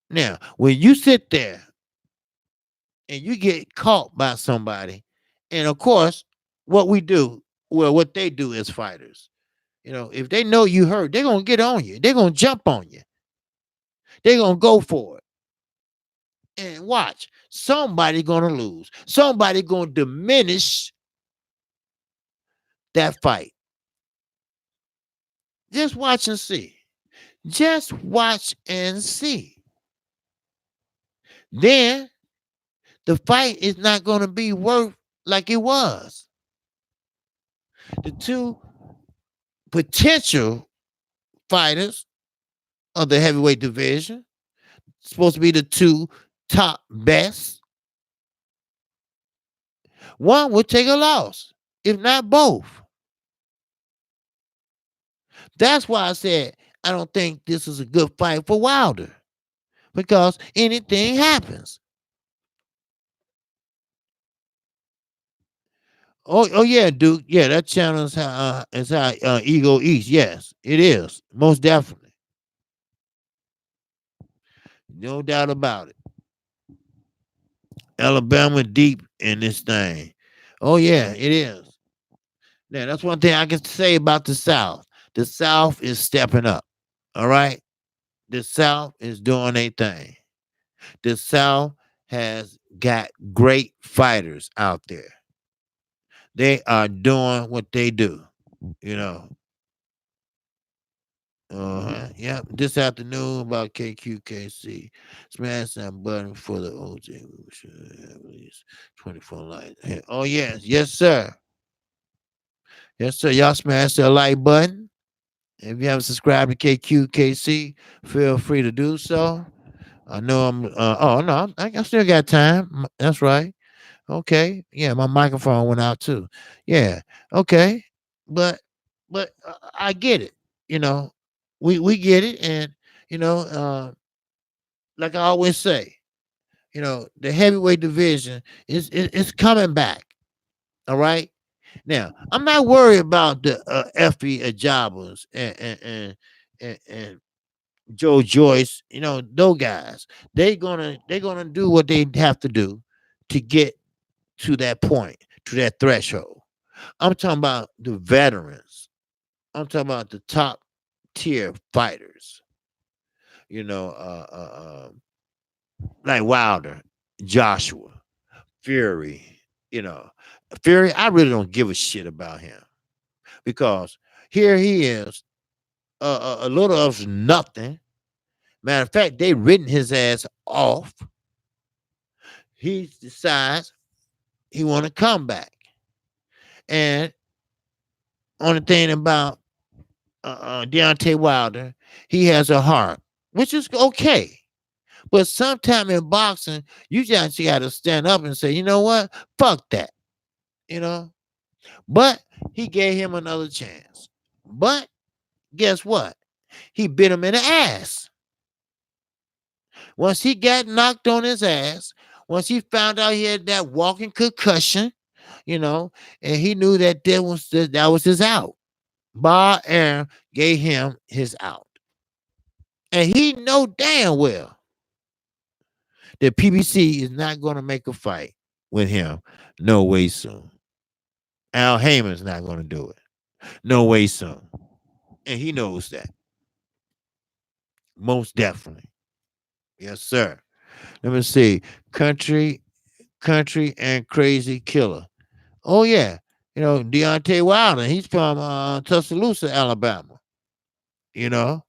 now, when you sit there and you get caught by somebody, and of course, what we do, well, what they do as fighters, if they know you hurt, they're gonna get on you. They're gonna jump on you. They're gonna go for it. And watch, somebody gonna lose. Somebody gonna diminish that fight. Just watch and see. Just watch and see. Then the fight is not gonna be worth like it was. The two potential fighters of the heavyweight division, supposed to be the two top best. One would take a loss, if not both. That's why I said I don't think this is a good fight for Wilder because anything happens. Oh yeah, Duke. Yeah, that channel is how Ego eats. Yes, it is most definitely, no doubt about it. Alabama deep in this thing. Oh yeah, it is. Now that's one thing I can say about the South. The South is stepping up. All right, the South is doing a thing. The South has got great fighters out there. They are doing what they do. You know. Yep. This afternoon about Kqkc. Smash that button for the OJ. We should have at least 24 likes. Oh yes, yes sir. Yes sir. Y'all smash that like button. If you haven't subscribed to Kqkc, feel free to do so. I know I'm. Oh no, I still got time. That's right. Okay. Yeah, my microphone went out too. Yeah. Okay. But I get it. You know, we get it, and you know, like I always say, the heavyweight division is coming back. All right. Now, I'm not worried about the Effie Ajabas and Joe Joyce. Those guys. They're gonna do what they have to do to get to that point, to that threshold. I'm talking about the veterans. I'm talking about the top tier fighters. You know, like Wilder, Joshua, Fury. You know, Fury. I really don't give a shit about him because here he is, a little of nothing. Matter of fact, they written his ass off. He decides he want to come back, and only thing about Deontay Wilder, he has a heart, which is okay. But sometime in boxing, you just got to stand up and say, you know what? Fuck that. You know? But he gave him another chance. But guess what? He bit him in the ass. Once he got knocked on his ass, once he found out he had that walking concussion, and he knew that was his out. Bob Arum gave him his out. And he know damn well that PBC is not going to make a fight with him no way soon. Al Heyman's not going to do it. No way soon. And he knows that. Most definitely. Yes, sir. Let me see. Country, country and crazy killer. Oh yeah. Deontay Wilder, he's from Tuscaloosa, Alabama. You know.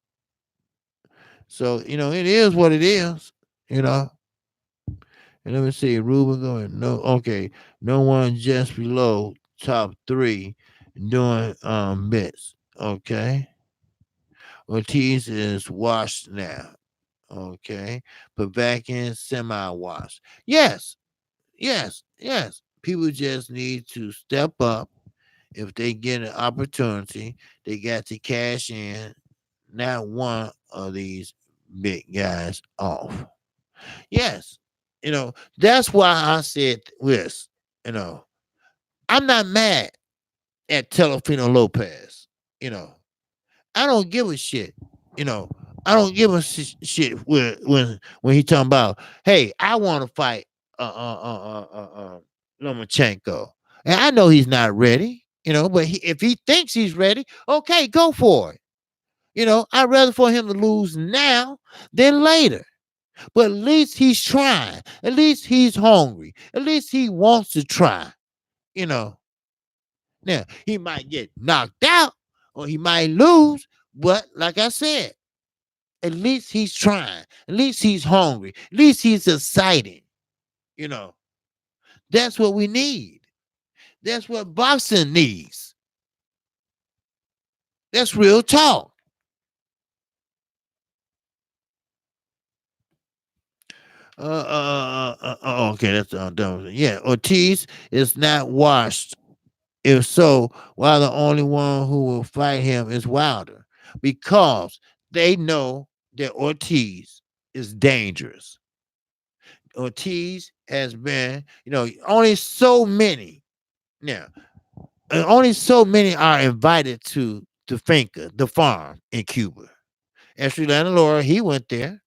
So, it is what it is, you know. And let me see, Ruben going, no, okay. No one just below top three doing bits. Okay. Ortiz is washed now. Okay. But back in semi-washed. Yes, yes, yes. People just need to step up. If they get an opportunity, they got to cash in not one of these big guys off. Yes. That's why I said this. You know, I'm not mad at Telefino Lopez. You know, I don't give a shit. You know, I don't give a shit when he talking about, hey, I want to fight Lomachenko, and I know he's not ready. But if he thinks he's ready, okay, go for it. I'd rather for him to lose now than later. But at least he's trying. At least he's hungry. At least he wants to try. You know. Now, he might get knocked out or he might lose. But like I said, at least he's trying. At least he's hungry. At least he's excited. You know. That's what we need. That's what boxing needs. That's real talk. Okay, that's done. Yeah, Ortiz is not washed. If so, why the only one who will fight him is Wilder? Because they know that Ortiz is dangerous. Ortiz has been, only so many. Now, only so many are invited to the finca, the farm in Cuba. Esther Laura, he went there.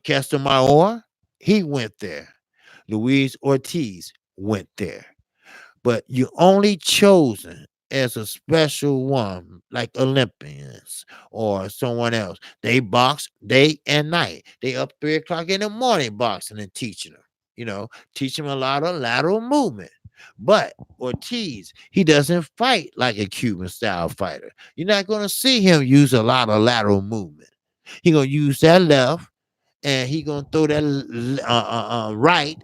Castor he went there. Luis Ortiz went there. But you're only chosen as a special one, like Olympians or someone else. They box day and night. They up 3 o'clock in the morning boxing and teaching them. Teach them a lot of lateral movement. But Ortiz, he doesn't fight like a Cuban style fighter. You're not going to see him use a lot of lateral movement. He gonna use that left, and he gonna throw that right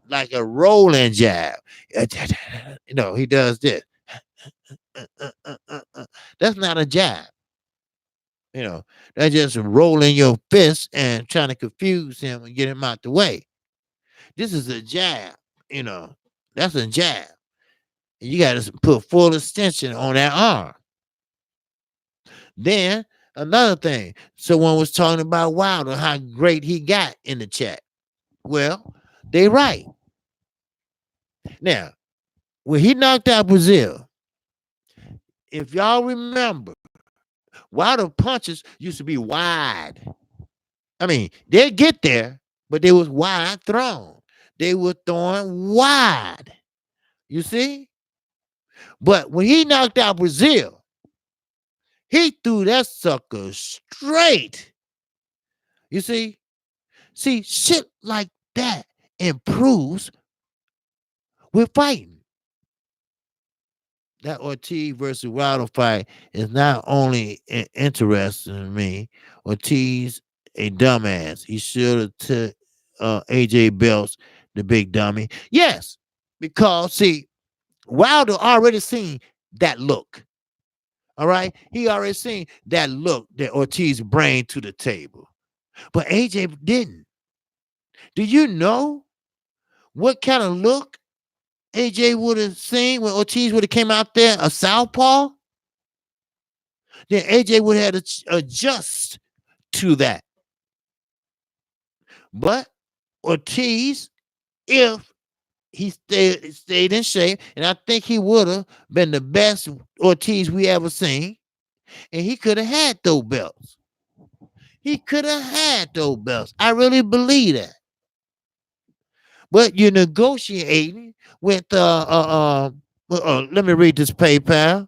like a rolling jab. He does this. That's not a jab. That's just rolling your fist and trying to confuse him and get him out the way. This is a jab. You know, that's a jab. And you got to put full extension on that arm. Then another thing, someone was talking about Wilder, how great he got in the chat. Well, they right. Now, when he knocked out Brazil, if y'all remember, Wilder punches used to be wide. I mean, they'd get there, but they was wide thrown. They were throwing wide. You see? But when he knocked out Brazil, he threw that sucker straight. You see? See, shit like that improves with fighting. That Ortiz versus Wilder fight is not only interesting to me. Ortiz a dumbass. He should have took AJ Belts, the big dummy. Yes, because see, Wilder already seen that look. All right, he already seen that look that Ortiz bring to the table, but AJ didn't. Do you know what kind of look AJ would have seen when Ortiz would have came out there a southpaw? Then AJ would have had to adjust to that. But Ortiz, if he stayed in shape, and I think he would have been the best Ortiz we ever seen, and he could have had those belts. He could have had those belts. I really believe that. But you're negotiating with let me read this PayPal.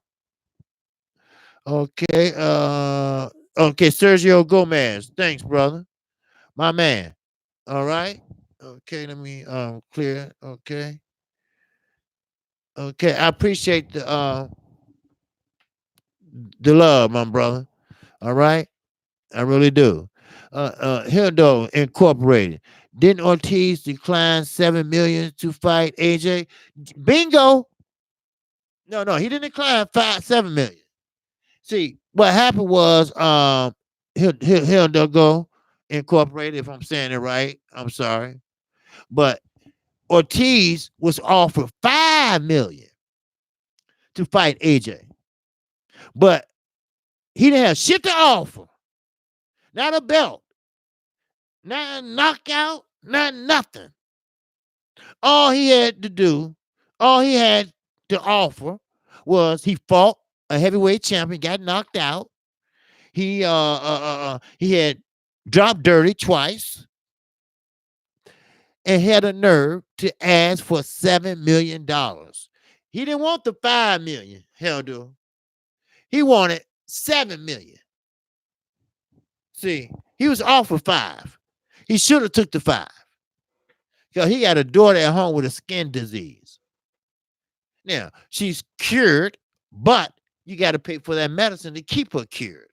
Okay. Okay, Sergio Gomez. Thanks, brother. My man. All right. Okay, let me clear. Okay. Okay. I appreciate the love, my brother. All right. I really do. Hildo Incorporated. Didn't Ortiz decline 7 million to fight AJ? Bingo. No, he didn't decline 7 million. See, what happened was Hildo Incorporated, if I'm saying it right. I'm sorry. But Ortiz was offered 5 million to fight AJ. But he didn't have shit to offer. Not a belt. Not a knockout. Not nothing. All he had to do, all he had to offer was he fought a heavyweight champion, got knocked out. He had dropped dirty twice and had a nerve to ask for $7 million. He didn't want the 5 million, hell do. He wanted 7 million. See, he was offered 5. He should have took the 5. Because he got a daughter at home with a skin disease. Now, she's cured, but you got to pay for that medicine to keep her cured.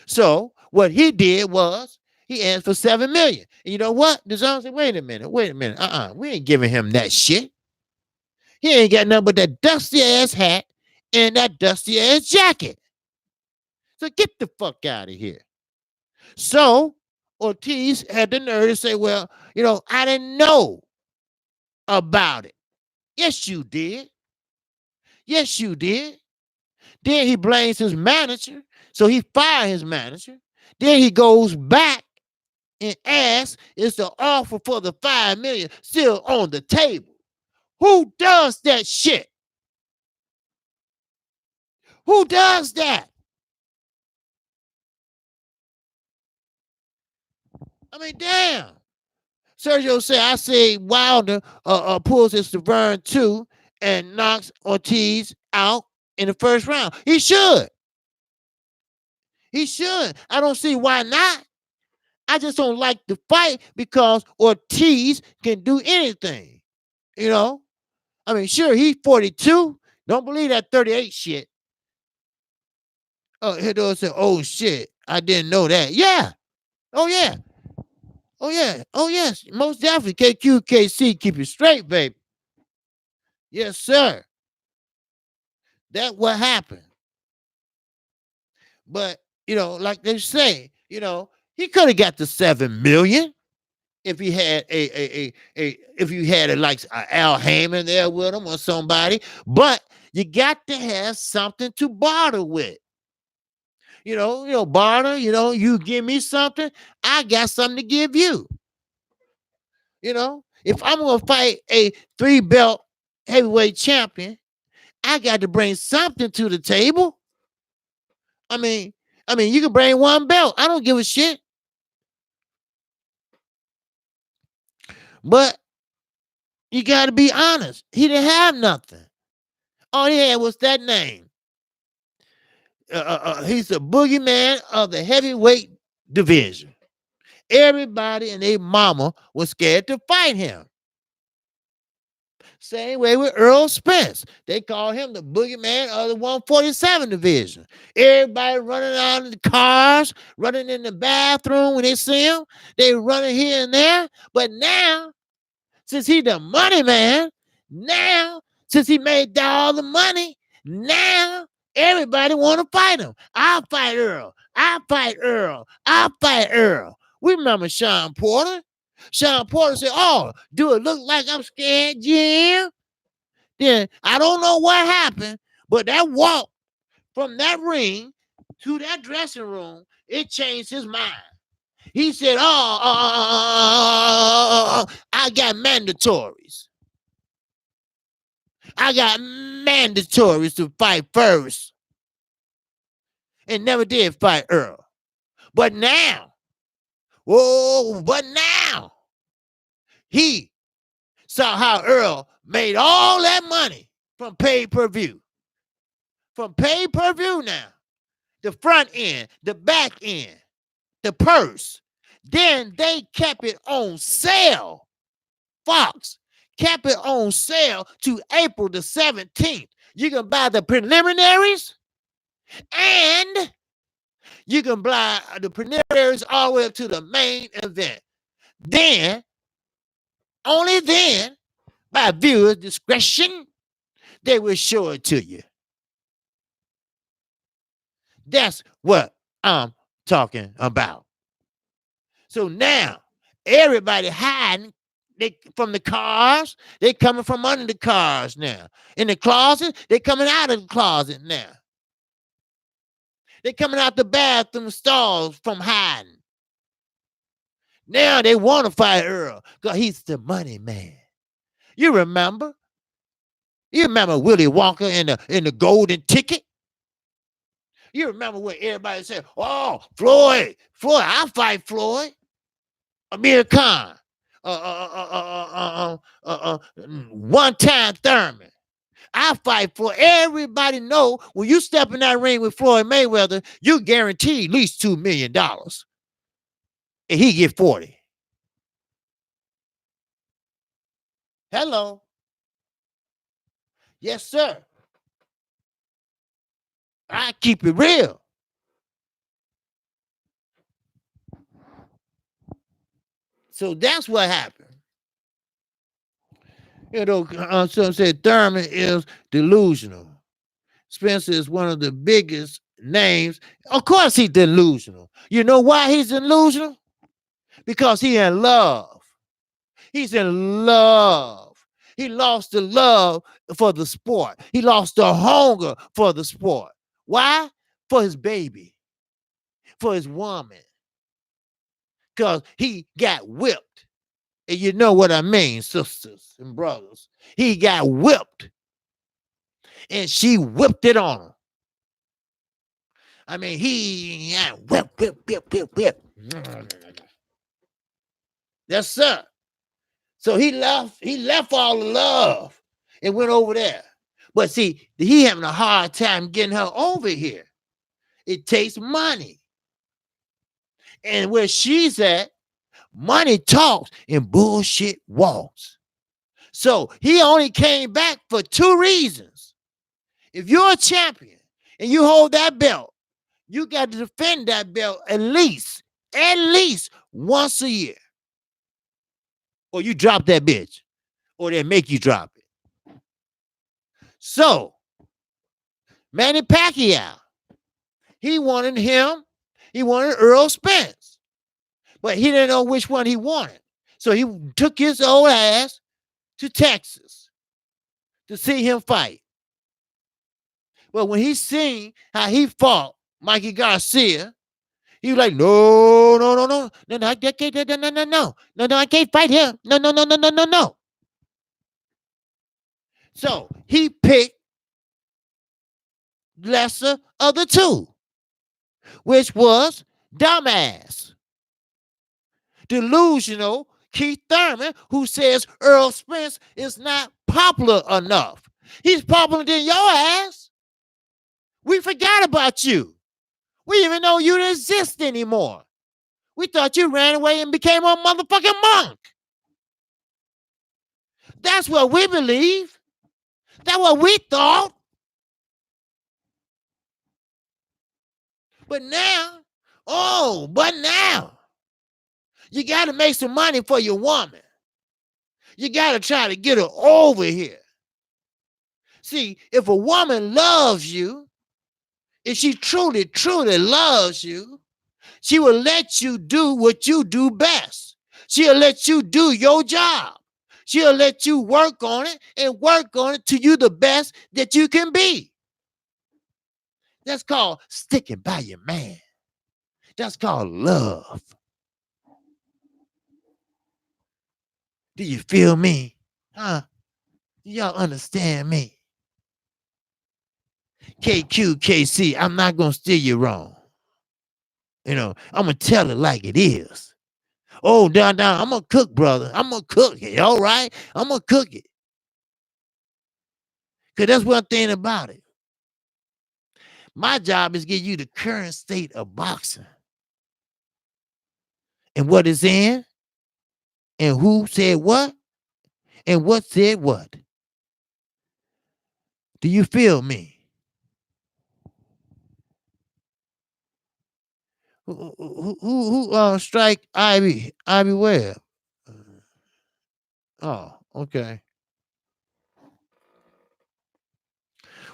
So what he did was he asked for 7 million. And you know what? The zone said, wait a minute. We ain't giving him that shit. He ain't got nothing but that dusty ass hat and that dusty ass jacket. So get the fuck out of here. So Ortiz had the nerve to say, well, I didn't know about it. Yes, you did. Yes, you did. Then he blames his manager. So he fired his manager. Then he goes back and asks, is the offer for the 5 million still on the table? Who does that shit? Who does that? I mean, damn. Sergio said, I say Wilder pulls his Severn 2 and knocks Ortiz out in the first round. He should. He should. I don't see why not. I just don't like the fight because Ortiz can do anything. I mean, sure, he's 42. Don't believe that 38 shit. Oh, Hildo said, oh shit, I didn't know that. Yeah. Oh yeah. Oh yeah. Oh yes. Most definitely. Kqkc, keep it straight, baby. Yes, sir. That what happened. But like they say, he could have got the 7 million if he had if you had like Al Heyman there with him or somebody. But you got to have something to barter with. Barter. You give me something, I got something to give you. If I'm gonna fight a 3-belt heavyweight champion, I got to bring something to the table. I mean, you can bring 1 belt. I don't give a shit. But you got to be honest. He didn't have nothing. All he had was that name. He's the boogeyman of the heavyweight division. Everybody and their mama was scared to fight him. Same way with Earl Spence. They call him the boogeyman of the 147 division. Everybody running out in the cars, running in the bathroom when they see him. They running here and there. But now, since he the money man, now, since he made all the money, now everybody want to fight him. I'll fight Earl. I'll fight Earl. I'll fight Earl. We remember Sean Porter. Sean Porter said, oh, do it look like I'm scared, Jim? Then I don't know what happened, but that walk from that ring to that dressing room, it changed his mind. He said, I got mandatories. I got mandatories to fight first. And never did fight Earl. But now, he saw how Earl made all that money from pay-per-view. From pay-per-view now. the front end, the back end, the purse. Then they kept it on sale. Fox kept it on sale to April the 17th. You can buy the preliminaries and you can buy the preliminaries all the way up to the main event. Then, only then, by viewer discretion, they will show it to you. That's what I'm talking about. So now, everybody hiding from the cars. They coming from under the cars now. In the closet, they coming out of the closet now. They coming out the bathroom stalls from hiding. Now they want to fight Earl because he's the money man. You remember? You remember Willie Wonka in the golden ticket? You remember when everybody said, "Oh, Floyd, I'll fight Floyd." Amir Khan, one-time Thurman. I fight for everybody. Know when you step in that ring with Floyd Mayweather, you guarantee at least $2 million, and he get 40. Hello, yes sir. I keep it real. So that's what happened. You know, some said Thurman is delusional. Spencer is one of the biggest names. Of course he's delusional. You know why he's delusional? Because he's in love. He's in love. He lost the love for the sport. He lost the hunger for the sport. Why? For his baby. For his woman. Because he got whipped. And you know what I mean, sisters and brothers. He got whipped. And she whipped it on him. I mean, he whip. Yes, sir. So he left all the love and went over there. But see, he having a hard time getting her over here. It takes money. And where she's at, money talks and bullshit walks. So he only came back for 2 reasons. If you're a champion and you hold that belt, you got to defend that belt at least once a year. Or you drop that bitch. Or they make you drop it. So, Manny Pacquiao, he wanted Earl Spence. But he didn't know which one he wanted. So he took his old ass to Texas to see him fight. But when he seen how he fought Mikey Garcia, he was like, no, I can't fight him. No. So he picked lesser of the two, which was dumbass, delusional Keith Thurman, who says Earl Spence is not popular enough. He's popular than your ass. We forgot about you. We didn't even know you didn't exist anymore. We thought you ran away and became a motherfucking monk. That's what we believe. That's what we thought. But now, you got to make some money for your woman. You got to try to get her over here. See, if a woman loves you, if she truly loves you, she will let you do what you do best. She'll let you do your job. She'll let you work on it to you the best that you can be. That's called sticking by your man. That's called love. Do you feel me? Huh? Do y'all understand me? Kqkc, I'm not going to steer you wrong. You know, I'm going to tell it like it is. Oh, down, I'm going to cook, brother. I'm going to cook it, all right? I'm going to cook it. Because that's one thing about it. My job is to give you the current state of boxing and what is in and who said what and what said what. Do you feel me? Who strike Ivy Webb? Oh, okay.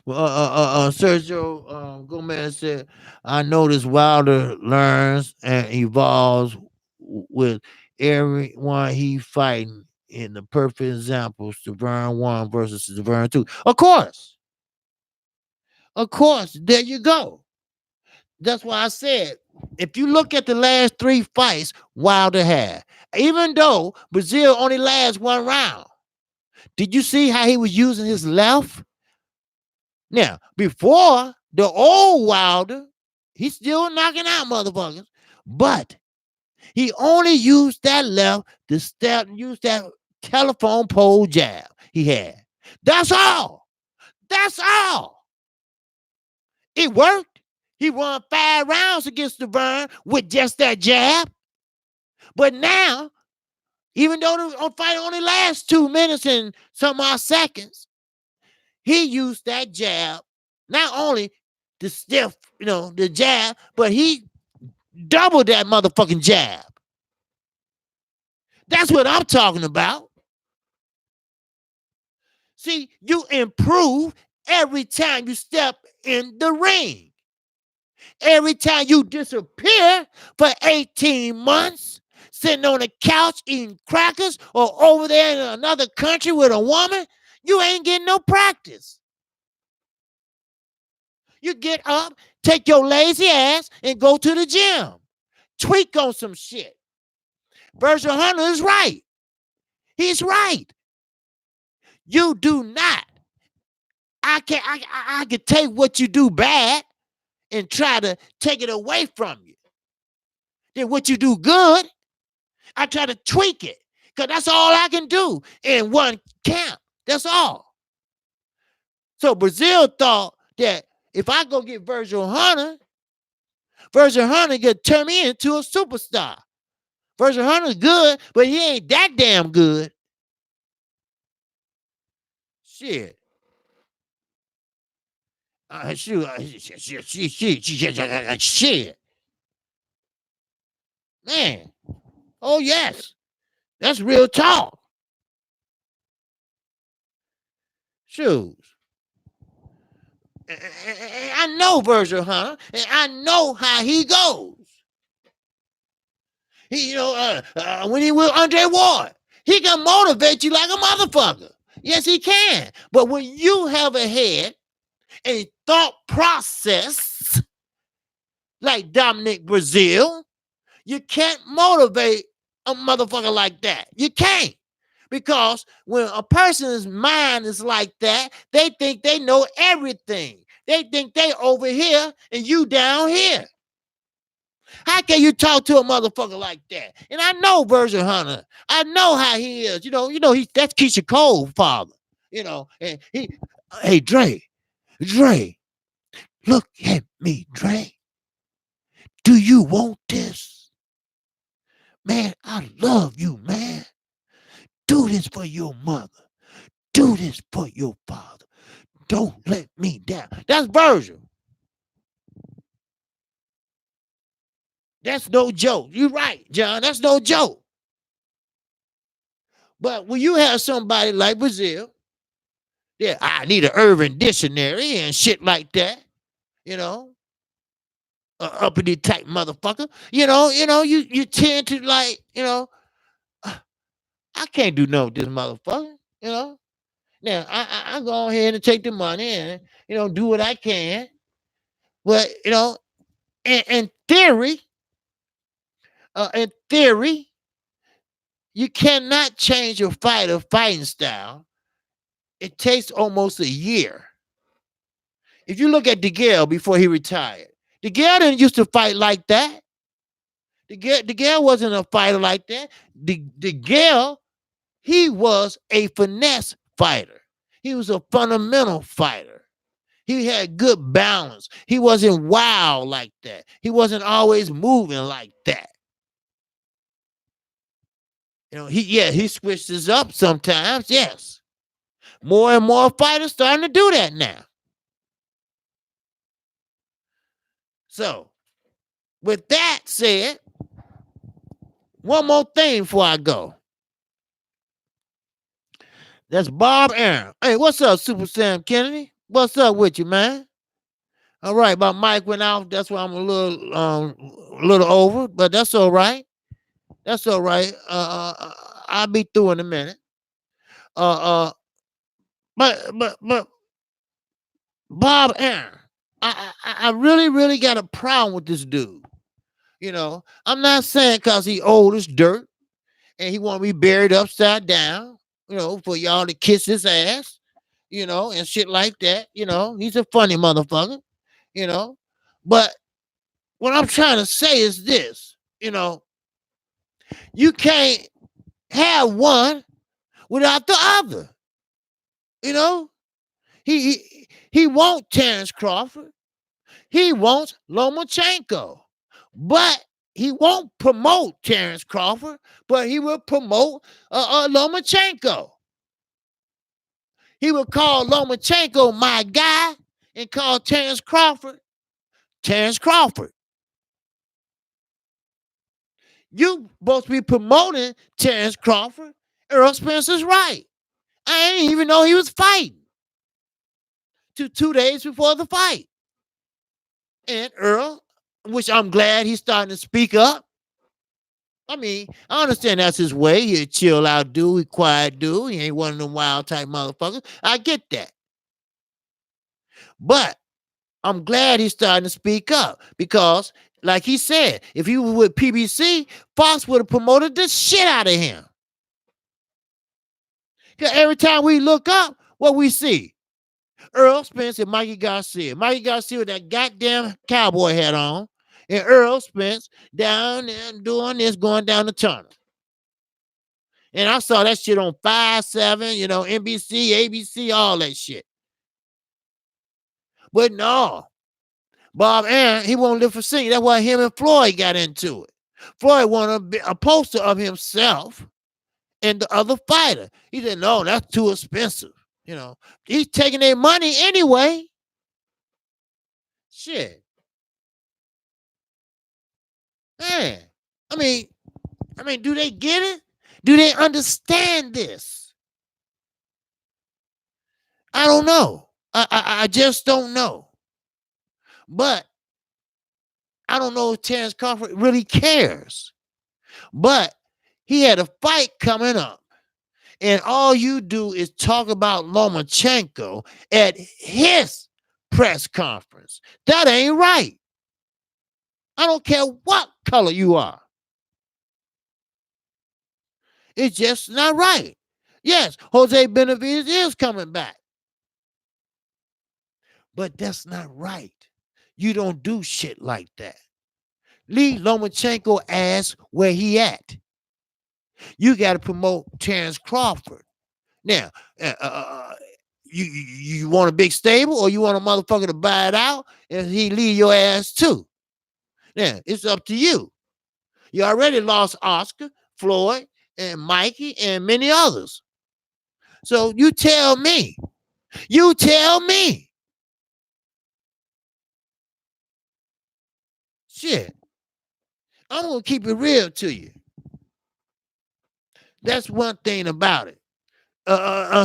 Well, Sergio Gomez said, "I notice Wilder learns and evolves with everyone he fighting. In the perfect example, Severn 1 versus Severn 2. Of course, there you go. That's why I said, if you look at the last 3 fights Wilder had, even though Brazil only lasts 1 round, did you see how he was using his left? Now, before the old Wilder, he's still knocking out motherfuckers, but he only used that left to use that telephone pole jab he had. That's all. That's all. It worked. He won 5 rounds against the Burn with just that jab. But now, even though the fight only lasts 2 minutes and some odd seconds, he used that jab, not only the stiff, the jab, but he doubled that motherfucking jab. That's what I'm talking about. See, you improve every time you step in the ring. Every time you disappear for 18 months, sitting on a couch eating crackers or over there in another country with a woman, you ain't getting no practice. You get up, take your lazy ass, and go to the gym. Tweak on some shit. Virgil Hunter is right. He's right. You do not. I can take what you do bad and try to take it away from you. Then what you do good, I try to tweak it. Because that's all I can do in one camp. That's all. So Brazil thought that if I go get Virgil Hunter could turn me into a superstar. Virgil Hunter's good, but he ain't that damn good. Shit. Shit. Man. Oh, yes. That's real talk. Shoes. I know Virgil Hunter, and I know how he goes. He, when he with Andre Ward, he can motivate you like a motherfucker. Yes, he can. But when you have a head, a thought process like Dominic Brazil, you can't motivate a motherfucker like that. You can't. Because when a person's mind is like that, they think they know everything. They think they over here and you down here. How can you talk to a motherfucker like that? And I know Virgil Hunter. I know how he is. That's Kqkc's father. And hey, Dre, look at me, Dre. Do you want this? Man, I love you, man. Do this for your mother. Do this for your father. Don't let me down. That's Virgil. That's no joke. You're right, John. That's no joke. But when you have somebody like Brazil, yeah, I need an urban dictionary and shit like that, uppity type motherfucker. You tend to like, I can't do no with this motherfucker, Now I go ahead and take the money and do what I can. But in theory, you cannot change your fighting style. It takes almost a year. If you look at DeGale before he retired, DeGale didn't used to fight like that. DeGale wasn't a fighter like that. DeGale, he was a finesse fighter. He was a fundamental fighter. He had good balance. He wasn't wild like that. He wasn't always moving like that. He switches up sometimes, yes. More and more fighters starting to do that now. So, with that said, one more thing before I go. That's Bob Aaron. Hey, what's up, Super Sam Kennedy? What's up with you, man? All right, my mic went out. That's why I'm a little over, but that's all right. That's all right. I'll be through in a minute. Uh, but Bob Aaron, I really, really got a problem with this dude. I'm not saying because he old as dirt and he want to be buried upside down, for y'all to kiss his ass, and shit like that. He's a funny motherfucker, you know. But what I'm trying to say is this, you can't have one without the other. He won't Terrence Crawford. He wants Lomachenko. But he won't promote Terrence Crawford, but he will promote Lomachenko. He will call Lomachenko my guy and call Terrence Crawford Terrence Crawford. You supposed to be promoting Terrence Crawford. Earl Spencer's right. I didn't even know he was fighting. 2 days before the fight. And Earl, which I'm glad he's starting to speak up. I mean, I understand that's his way. He a chill out dude, he quiet dude. He ain't one of them wild type motherfuckers. I get that. But I'm glad he's starting to speak up because, like he said, if he was with PBC, Fox would have promoted the shit out of him. Because every time we look up, what we see? Earl Spence and Mikey Garcia. Mikey Garcia with that goddamn cowboy hat on. And Earl Spence down there doing this, going down the tunnel. And I saw that shit on 5-7, NBC, ABC, all that shit. But no, Bob Aaron, he won't live for singing. That's why him and Floyd got into it. Floyd wanted a poster of himself and the other fighter. He said, no, that's too expensive. He's taking their money anyway. Shit. Man, I mean, do they get it? Do they understand this? I don't know. I just don't know. But I don't know if Terrence Crawford really cares. But he had a fight coming up. And all you do is talk about Lomachenko at his press conference. That ain't right. I don't care what color you are. It's just not right. Yes, Jose Benavidez is coming back. But that's not right. You don't do shit like that. Leave Lomachenko ass where he at. You got to promote Terrence Crawford. Now, you want a big stable or you want a motherfucker to buy it out and he leave your ass too? Now, it's up to you. You already lost Oscar, Floyd, and Mikey, and many others. So you tell me. You tell me. Shit. I'm going to keep it real to you. That's one thing about it.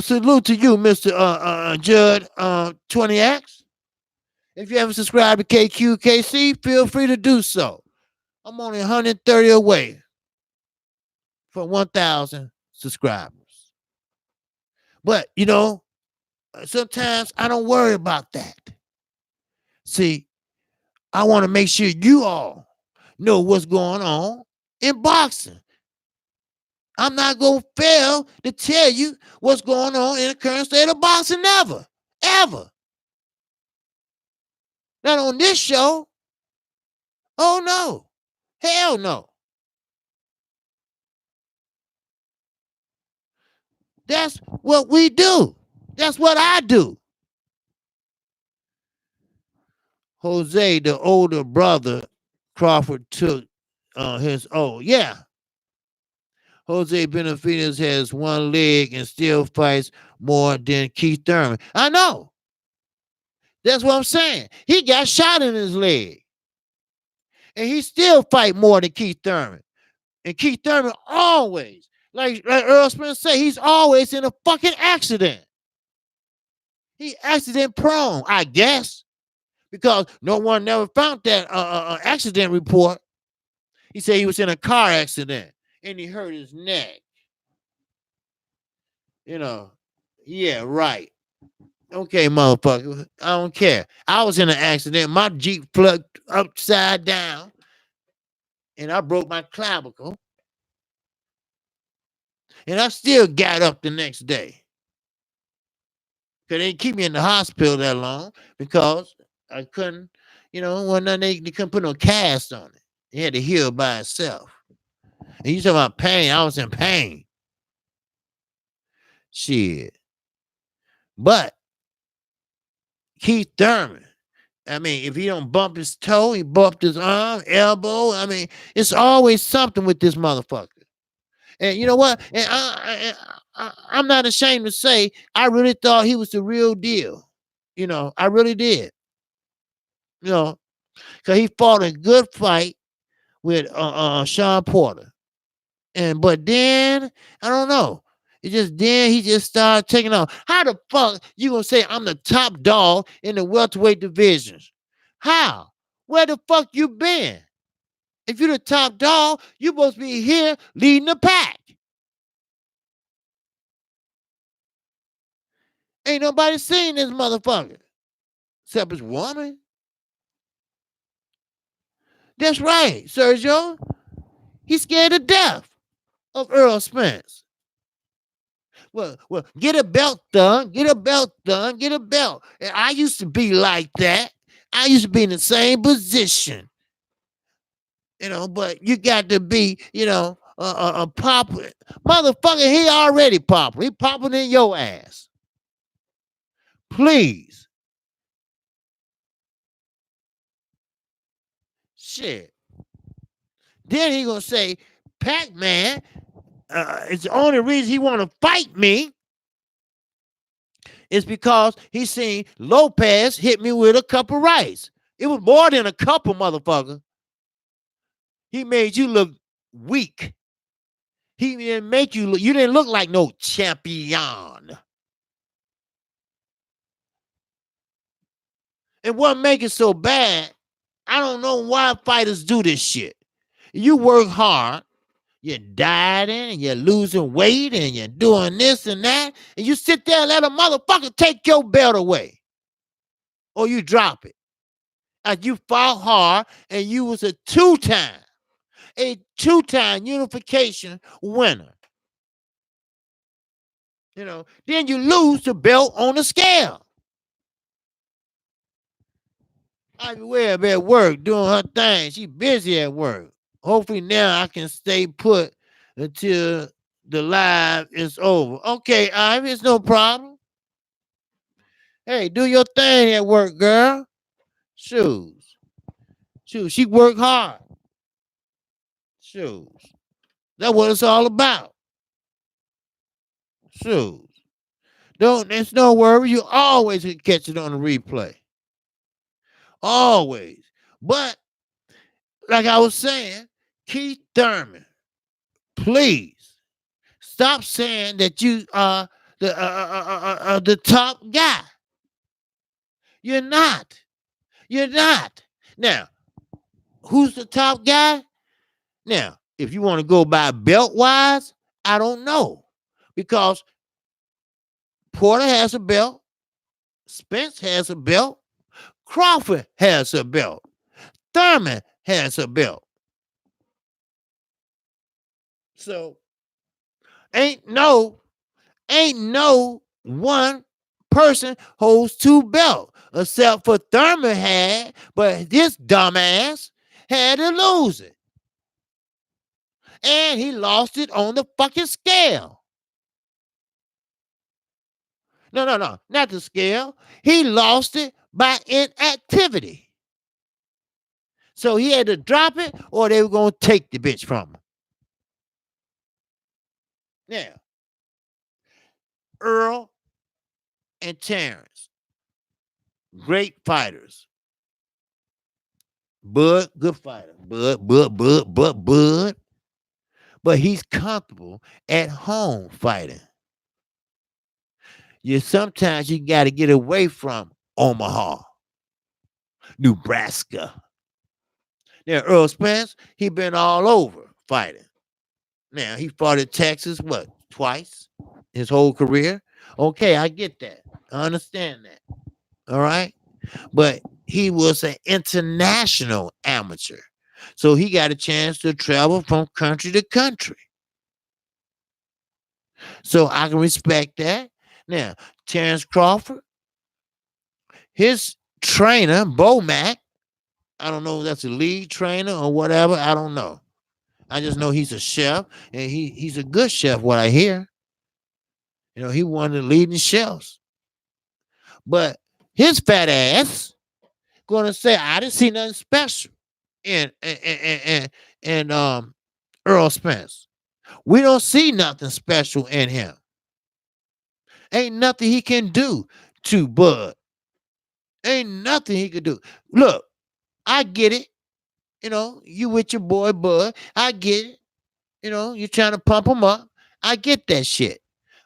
Salute to you, Mr. Judd 20X. If you haven't subscribed to Kqkc, feel free to do so. I'm only 130 away from 1,000 subscribers. But, sometimes I don't worry about that. See, I want to make sure you all know what's going on in boxing. I'm not going to fail to tell you what's going on in the current state of boxing. Never, ever. Not on this show. Oh, no. Hell no. That's what we do. That's what I do. Jose, the older brother, Crawford took his yeah. Jose Benavidez has one leg and still fights more than Keith Thurman. I know. That's what I'm saying. He got shot in his leg. And he still fight more than Keith Thurman. And Keith Thurman always, like Earl Spence say, he's always in a fucking accident. He accident prone, I guess, because no one never found that accident report. He said he was in a car accident and he hurt his neck. You know, yeah, right. Okay, motherfucker. I don't care. I was in an accident. My Jeep flipped upside down and I broke my clavicle. And I still got up the next day. Because they didn't keep me in the hospital that long because I couldn't, they couldn't put no cast on it. It had to heal by itself. And you talking about pain, I was in pain. Shit. But Keith Thurman, I mean, if he don't bump his toe, he bumped his arm, elbow. I mean, it's always something with this motherfucker. And you know what? And I'm not ashamed to say I really thought he was the real deal. I really did. Because he fought a good fight with Sean Porter. But then, I don't know. He just started taking off. How the fuck you gonna say I'm the top dog in the welterweight divisions? How? Where the fuck you been? If you're the top dog, you supposed to be here leading the pack. Ain't nobody seen this motherfucker except his woman. That's right, Sergio. He's scared to death of Earl Spence. Well, get a belt done, get a belt done, get a belt. And I used to be like that. I used to be in the same position. But you got to be, a popular. Motherfucker, he already popular. He popular in your ass. Please. Shit. Then he gonna say, Pac-Man, it's the only reason he want to fight me is because he seen Lopez hit me with a cup of rice. It was more than a couple, motherfucker. He made you look weak. He didn't make you look, you didn't look like no champion. And what make it so bad, I don't know why fighters do this shit. You work hard, you're dieting, and you're losing weight, and you're doing this and that, and you sit there and let a motherfucker take your belt away. Or you drop it. As you fought hard, and you was a two-time unification winner. Then you lose the belt on the scale. Ivy Webb at work doing her thing. She busy at work. Hopefully now I can stay put until the live is over. Okay, Ivy, it's no problem. Hey, do your thing at work, girl. Shoes. She work hard. Shoes. That's what it's all about. Shoes. It's no worry. You always can catch it on the replay. Always. But like I was saying, Keith Thurman, please stop saying that you are the top guy. You're not. You're not. Now, who's the top guy? Now, if you want to go by belt wise, I don't know. Because Porter has a belt. Spence has a belt. Crawford has a belt. Thurman has a belt. So ain't no one person holds two belts except for Thurman had, but this dumbass had to lose it. And he lost it on the fucking scale. No, not the scale. He lost it by inactivity. So he had to drop it, or they were gonna take the bitch from him. Now, Earl and Terrence, great fighters. Bud, good fighter. Bud. But he's comfortable at home fighting. Sometimes you got to get away from Omaha, Nebraska. Now, Earl Spence, he been all over fighting. Now, he fought in Texas, what, twice his whole career? Okay, I get that. I understand that. All right. But he was an international amateur. So he got a chance to travel from country to country. So I can respect that. Now, Terrence Crawford, his trainer, Bomac, I don't know if that's a lead trainer or whatever. I don't know. I just know he's a chef, and he's a good chef, what I hear. He one of the leading chefs. But his fat ass gonna say, I didn't see nothing special in Earl Spence. We don't see nothing special in him. Ain't nothing he can do to Bud. Ain't nothing he could do. Look, I get it. You with your boy Bud. I get it. You're trying to pump him up. I get that shit.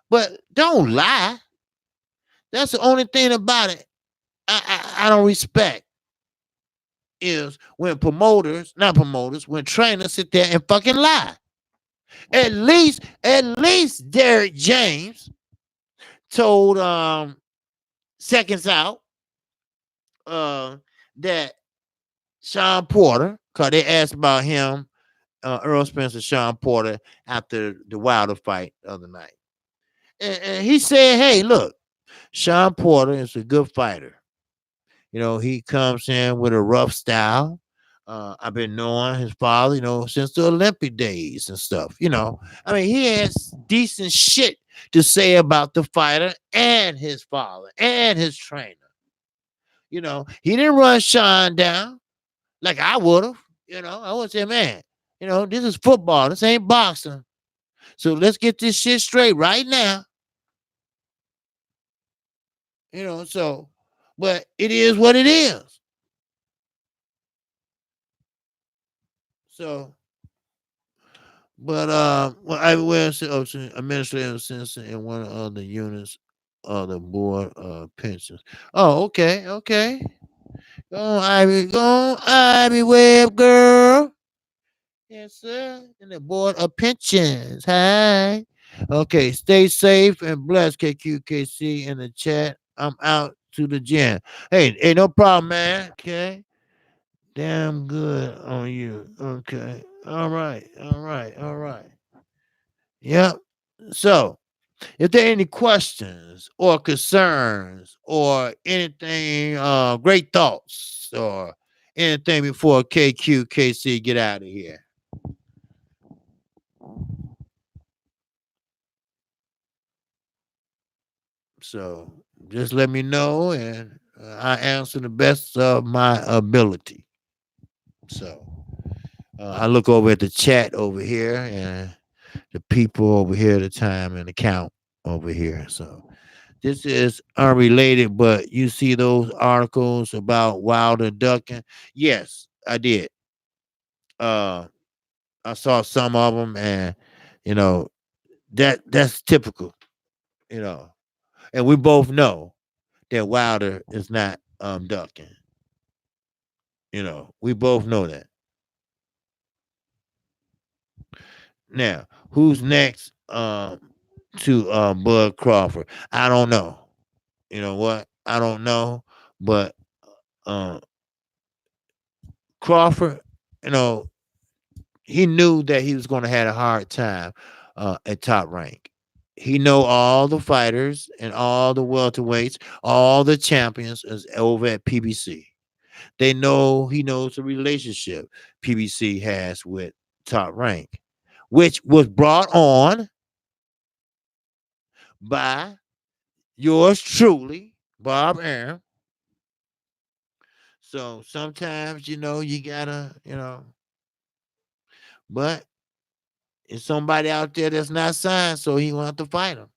But don't lie. That's the only thing about it I don't respect is when when trainers sit there and fucking lie. At least Derek James told Seconds Out that Sean Porter, because they asked about him, Earl Spencer, Sean Porter, after the Wilder fight the other night. And he said, hey, look, Sean Porter is a good fighter. He comes in with a rough style. I've been knowing his father, since the Olympic days and stuff. I mean, he has decent shit to say about the fighter and his father and his trainer. He didn't run Sean down like I would have. I would say, man, this is football. This ain't boxing. So let's get this shit straight right now. But it is what it is. So, but I will say administrative assistant in one of the units of the board of pensions. Oh, okay. Go on, Ivy Web girl. Yes, sir. In the board of pensions. Hi. Okay, stay safe and blessed, Kqkc in the chat. I'm out to the gym. Hey, no problem, man. Okay. Damn good on you. Okay. All right. Yep. So, if there are any questions or concerns or anything, great thoughts or anything before Kqkc get out of here. So just let me know, and I answer the best of my ability. So I look over at the chat over here and the people over here, the time and the count over here. So this is unrelated, but you see those articles about Wilder ducking? Yes, I did. Uh, I saw some of them, and you know that's typical. You know, and we both know that Wilder is not ducking. We both know that. Now, who's next to Bud Crawford? I don't know. You know what? I don't know, but uh, Crawford, you know, he knew that he was going to have a hard time at top rank. He know all the fighters and all the welterweights, all the champions is over at PBC. They know he knows the relationship PBC has with Top Rank, which was brought on by yours truly, Bob Arum. So sometimes, you gotta, but it's somebody out there that's not signed, so he won't have to fight him.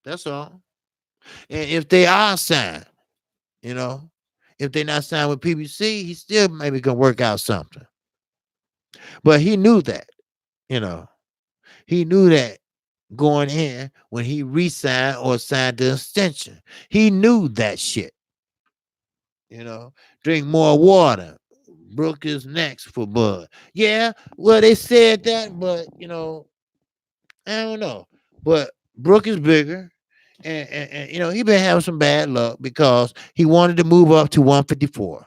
That's all. And if they are signed, you know, if they're not signed with PBC, he still maybe can work out something. But he knew that, you know, he knew that going in when he re-signed or signed the extension. He knew that shit. You know, drink more water. Brooke is next for Bud. Yeah, well, they said that, but I don't know. But Brooke is bigger. And he been having some bad luck because he wanted to move up to 154.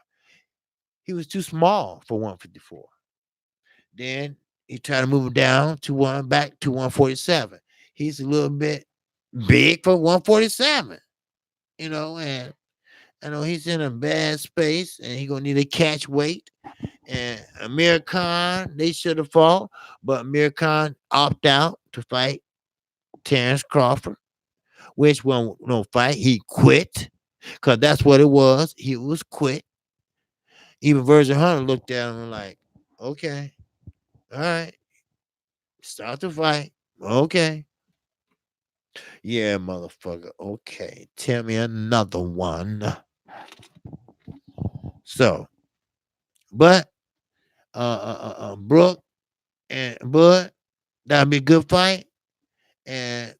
He was too small for 154. Then he tried to move him down to back to 147. He's a little bit big for 147, and I know he's in a bad space and he's gonna need to catch weight. And Amir Khan, they should have fought, but Amir Khan opted out to fight Terrence Crawford, which one no fight. He quit. Cause that's what it was. He was quit. Even Virgil Hunter looked at him like, okay, all right, start the fight. Okay. Yeah, motherfucker. Okay. Tell me another one. So, but Brooke and Bud, that'll be a good fight. And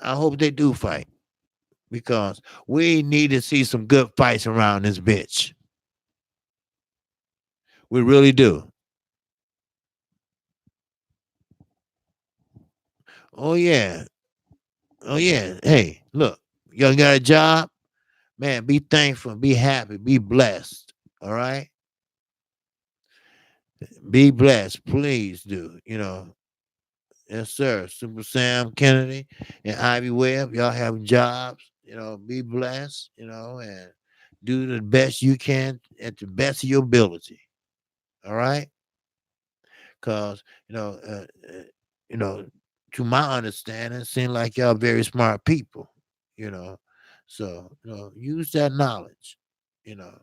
I hope they do fight because we need to see some good fights around this bitch. We really do. Oh yeah. Oh yeah. Hey, look, you got a job, man. Be thankful, be happy, be blessed. All right, be blessed, please do. Yes, sir. Super Sam Kennedy and Ivy Webb, y'all have jobs. Be blessed. And do the best you can at the best of your ability. All right, because you know, to my understanding, it seems like y'all very smart people. You know, so use that knowledge. You know,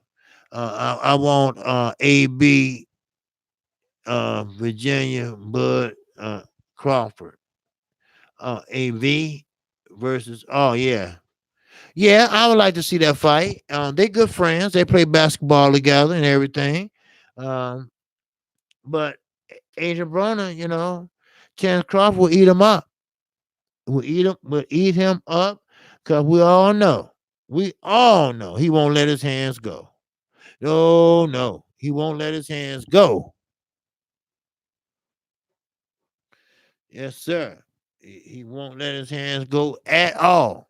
I want AB Virginia Bud Crawford. AV versus. Oh yeah, yeah. I would like to see that fight. They good friends. They play basketball together and everything. Um, but Adrian Broner, Terrence Crawford will eat him up. Will eat him up because we all know he won't let his hands go. No, no, he won't let his hands go. Yes, sir. He won't let his hands go at all.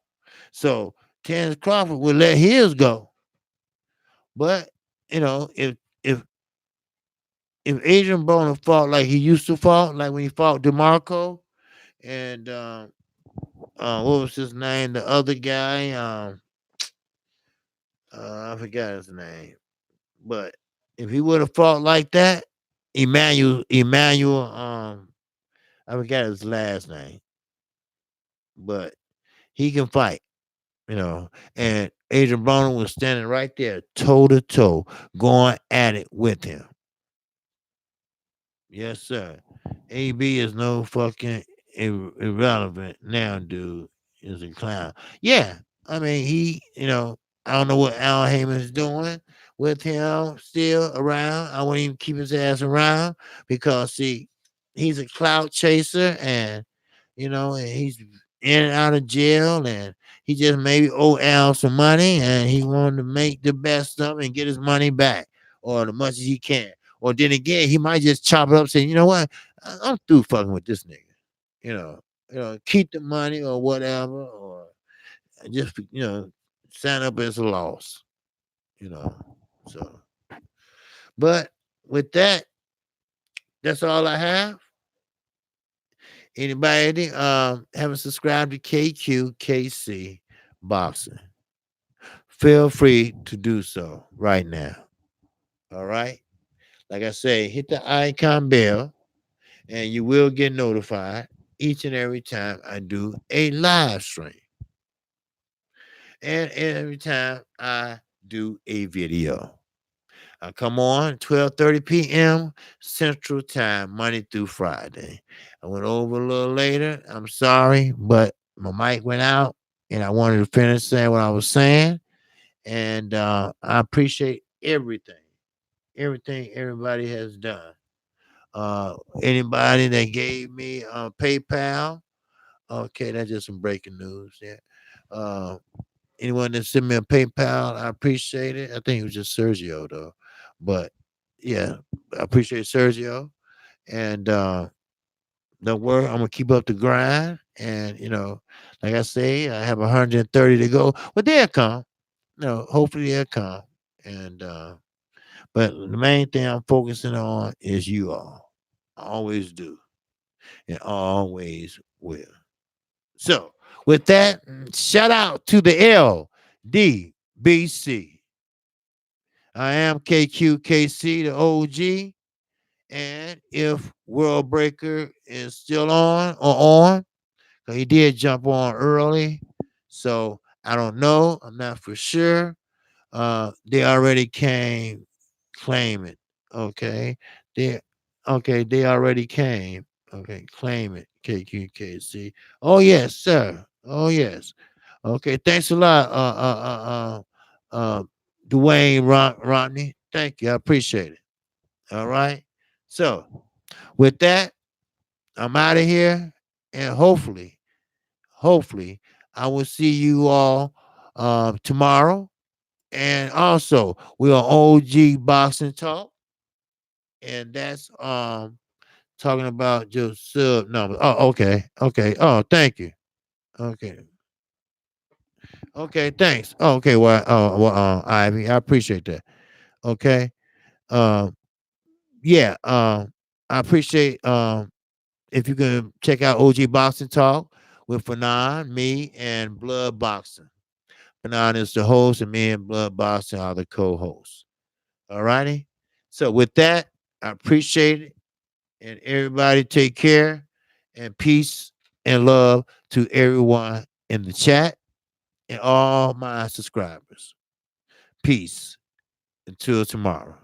So Terrence Crawford will let his go. But if if Adrian Broner fought like he used to fight, like when he fought DeMarco and what was his name? The other guy, I forgot his name. But if he would have fought like that, Emmanuel, I forgot his last name, but he can fight. And Adrian Broner was standing right there, toe to toe, going at it with him. Yes, sir. AB is no fucking irrelevant now, dude. Is a clown. Yeah, I mean I don't know what Al Heyman's doing with him still around. I wouldn't even keep his ass around because see, he's a clout chaser and he's in and out of jail and he just maybe owe Al some money and he wanted to make the best of it and get his money back or the much as he can. Or then again, he might just chop it up saying, you know what? I'm through fucking with this nigga. You know, keep the money or whatever, or just sign up as a loss. You know. So but with that, that's all I have. Anybody haven't subscribed to Kqkc Boxing, feel free to do so right now. All right. Like I say, hit the icon bell and you will get notified each and every time I do a live stream and every time I do a video. I come on 12:30 p.m. Central Time, Monday through Friday. I went over a little later. I'm sorry, but my mic went out, and I wanted to finish saying what I was saying. And I appreciate everything everybody has done. Anybody that gave me PayPal, okay, that's just some breaking news. Yeah. Uh, Anyone that sent me a PayPal, I appreciate it. I think it was just Sergio though, but yeah, I appreciate Sergio. And don't worry, I'm gonna keep up the grind. And like I say, I have 130 to go, but they'll come. Hopefully they'll come. And but the main thing I'm focusing on is you all. I always do, and always will. So with that, shout out to the LDBC. I am Kqkc, the OG. And if World Breaker is still on or on, because he did jump on early. So I don't know. I'm not for sure. They already came claim it. Okay. They already came. Okay, claim it. KQKC. Oh yes, sir. Oh yes. Okay, thanks a lot, Dwayne Rodney. Thank you. I appreciate it. All right. So with that, I'm out of here. And hopefully, I will see you all tomorrow. And also, we're on OG Boxing Talk. And that's talking about just sub numbers. Oh, okay. Okay. Oh, thank you. Okay. Okay, thanks. Oh, okay, Ivy, I appreciate that. Okay. Um, yeah, I appreciate if you can check out OG Boxing Talk with Fanon, me, and Blood Boxing. Fanon is the host, and me and Blood Boxing are the co-hosts. All righty. So with that, I appreciate it. And everybody take care and peace and love to everyone in the chat and all my subscribers. Peace until tomorrow.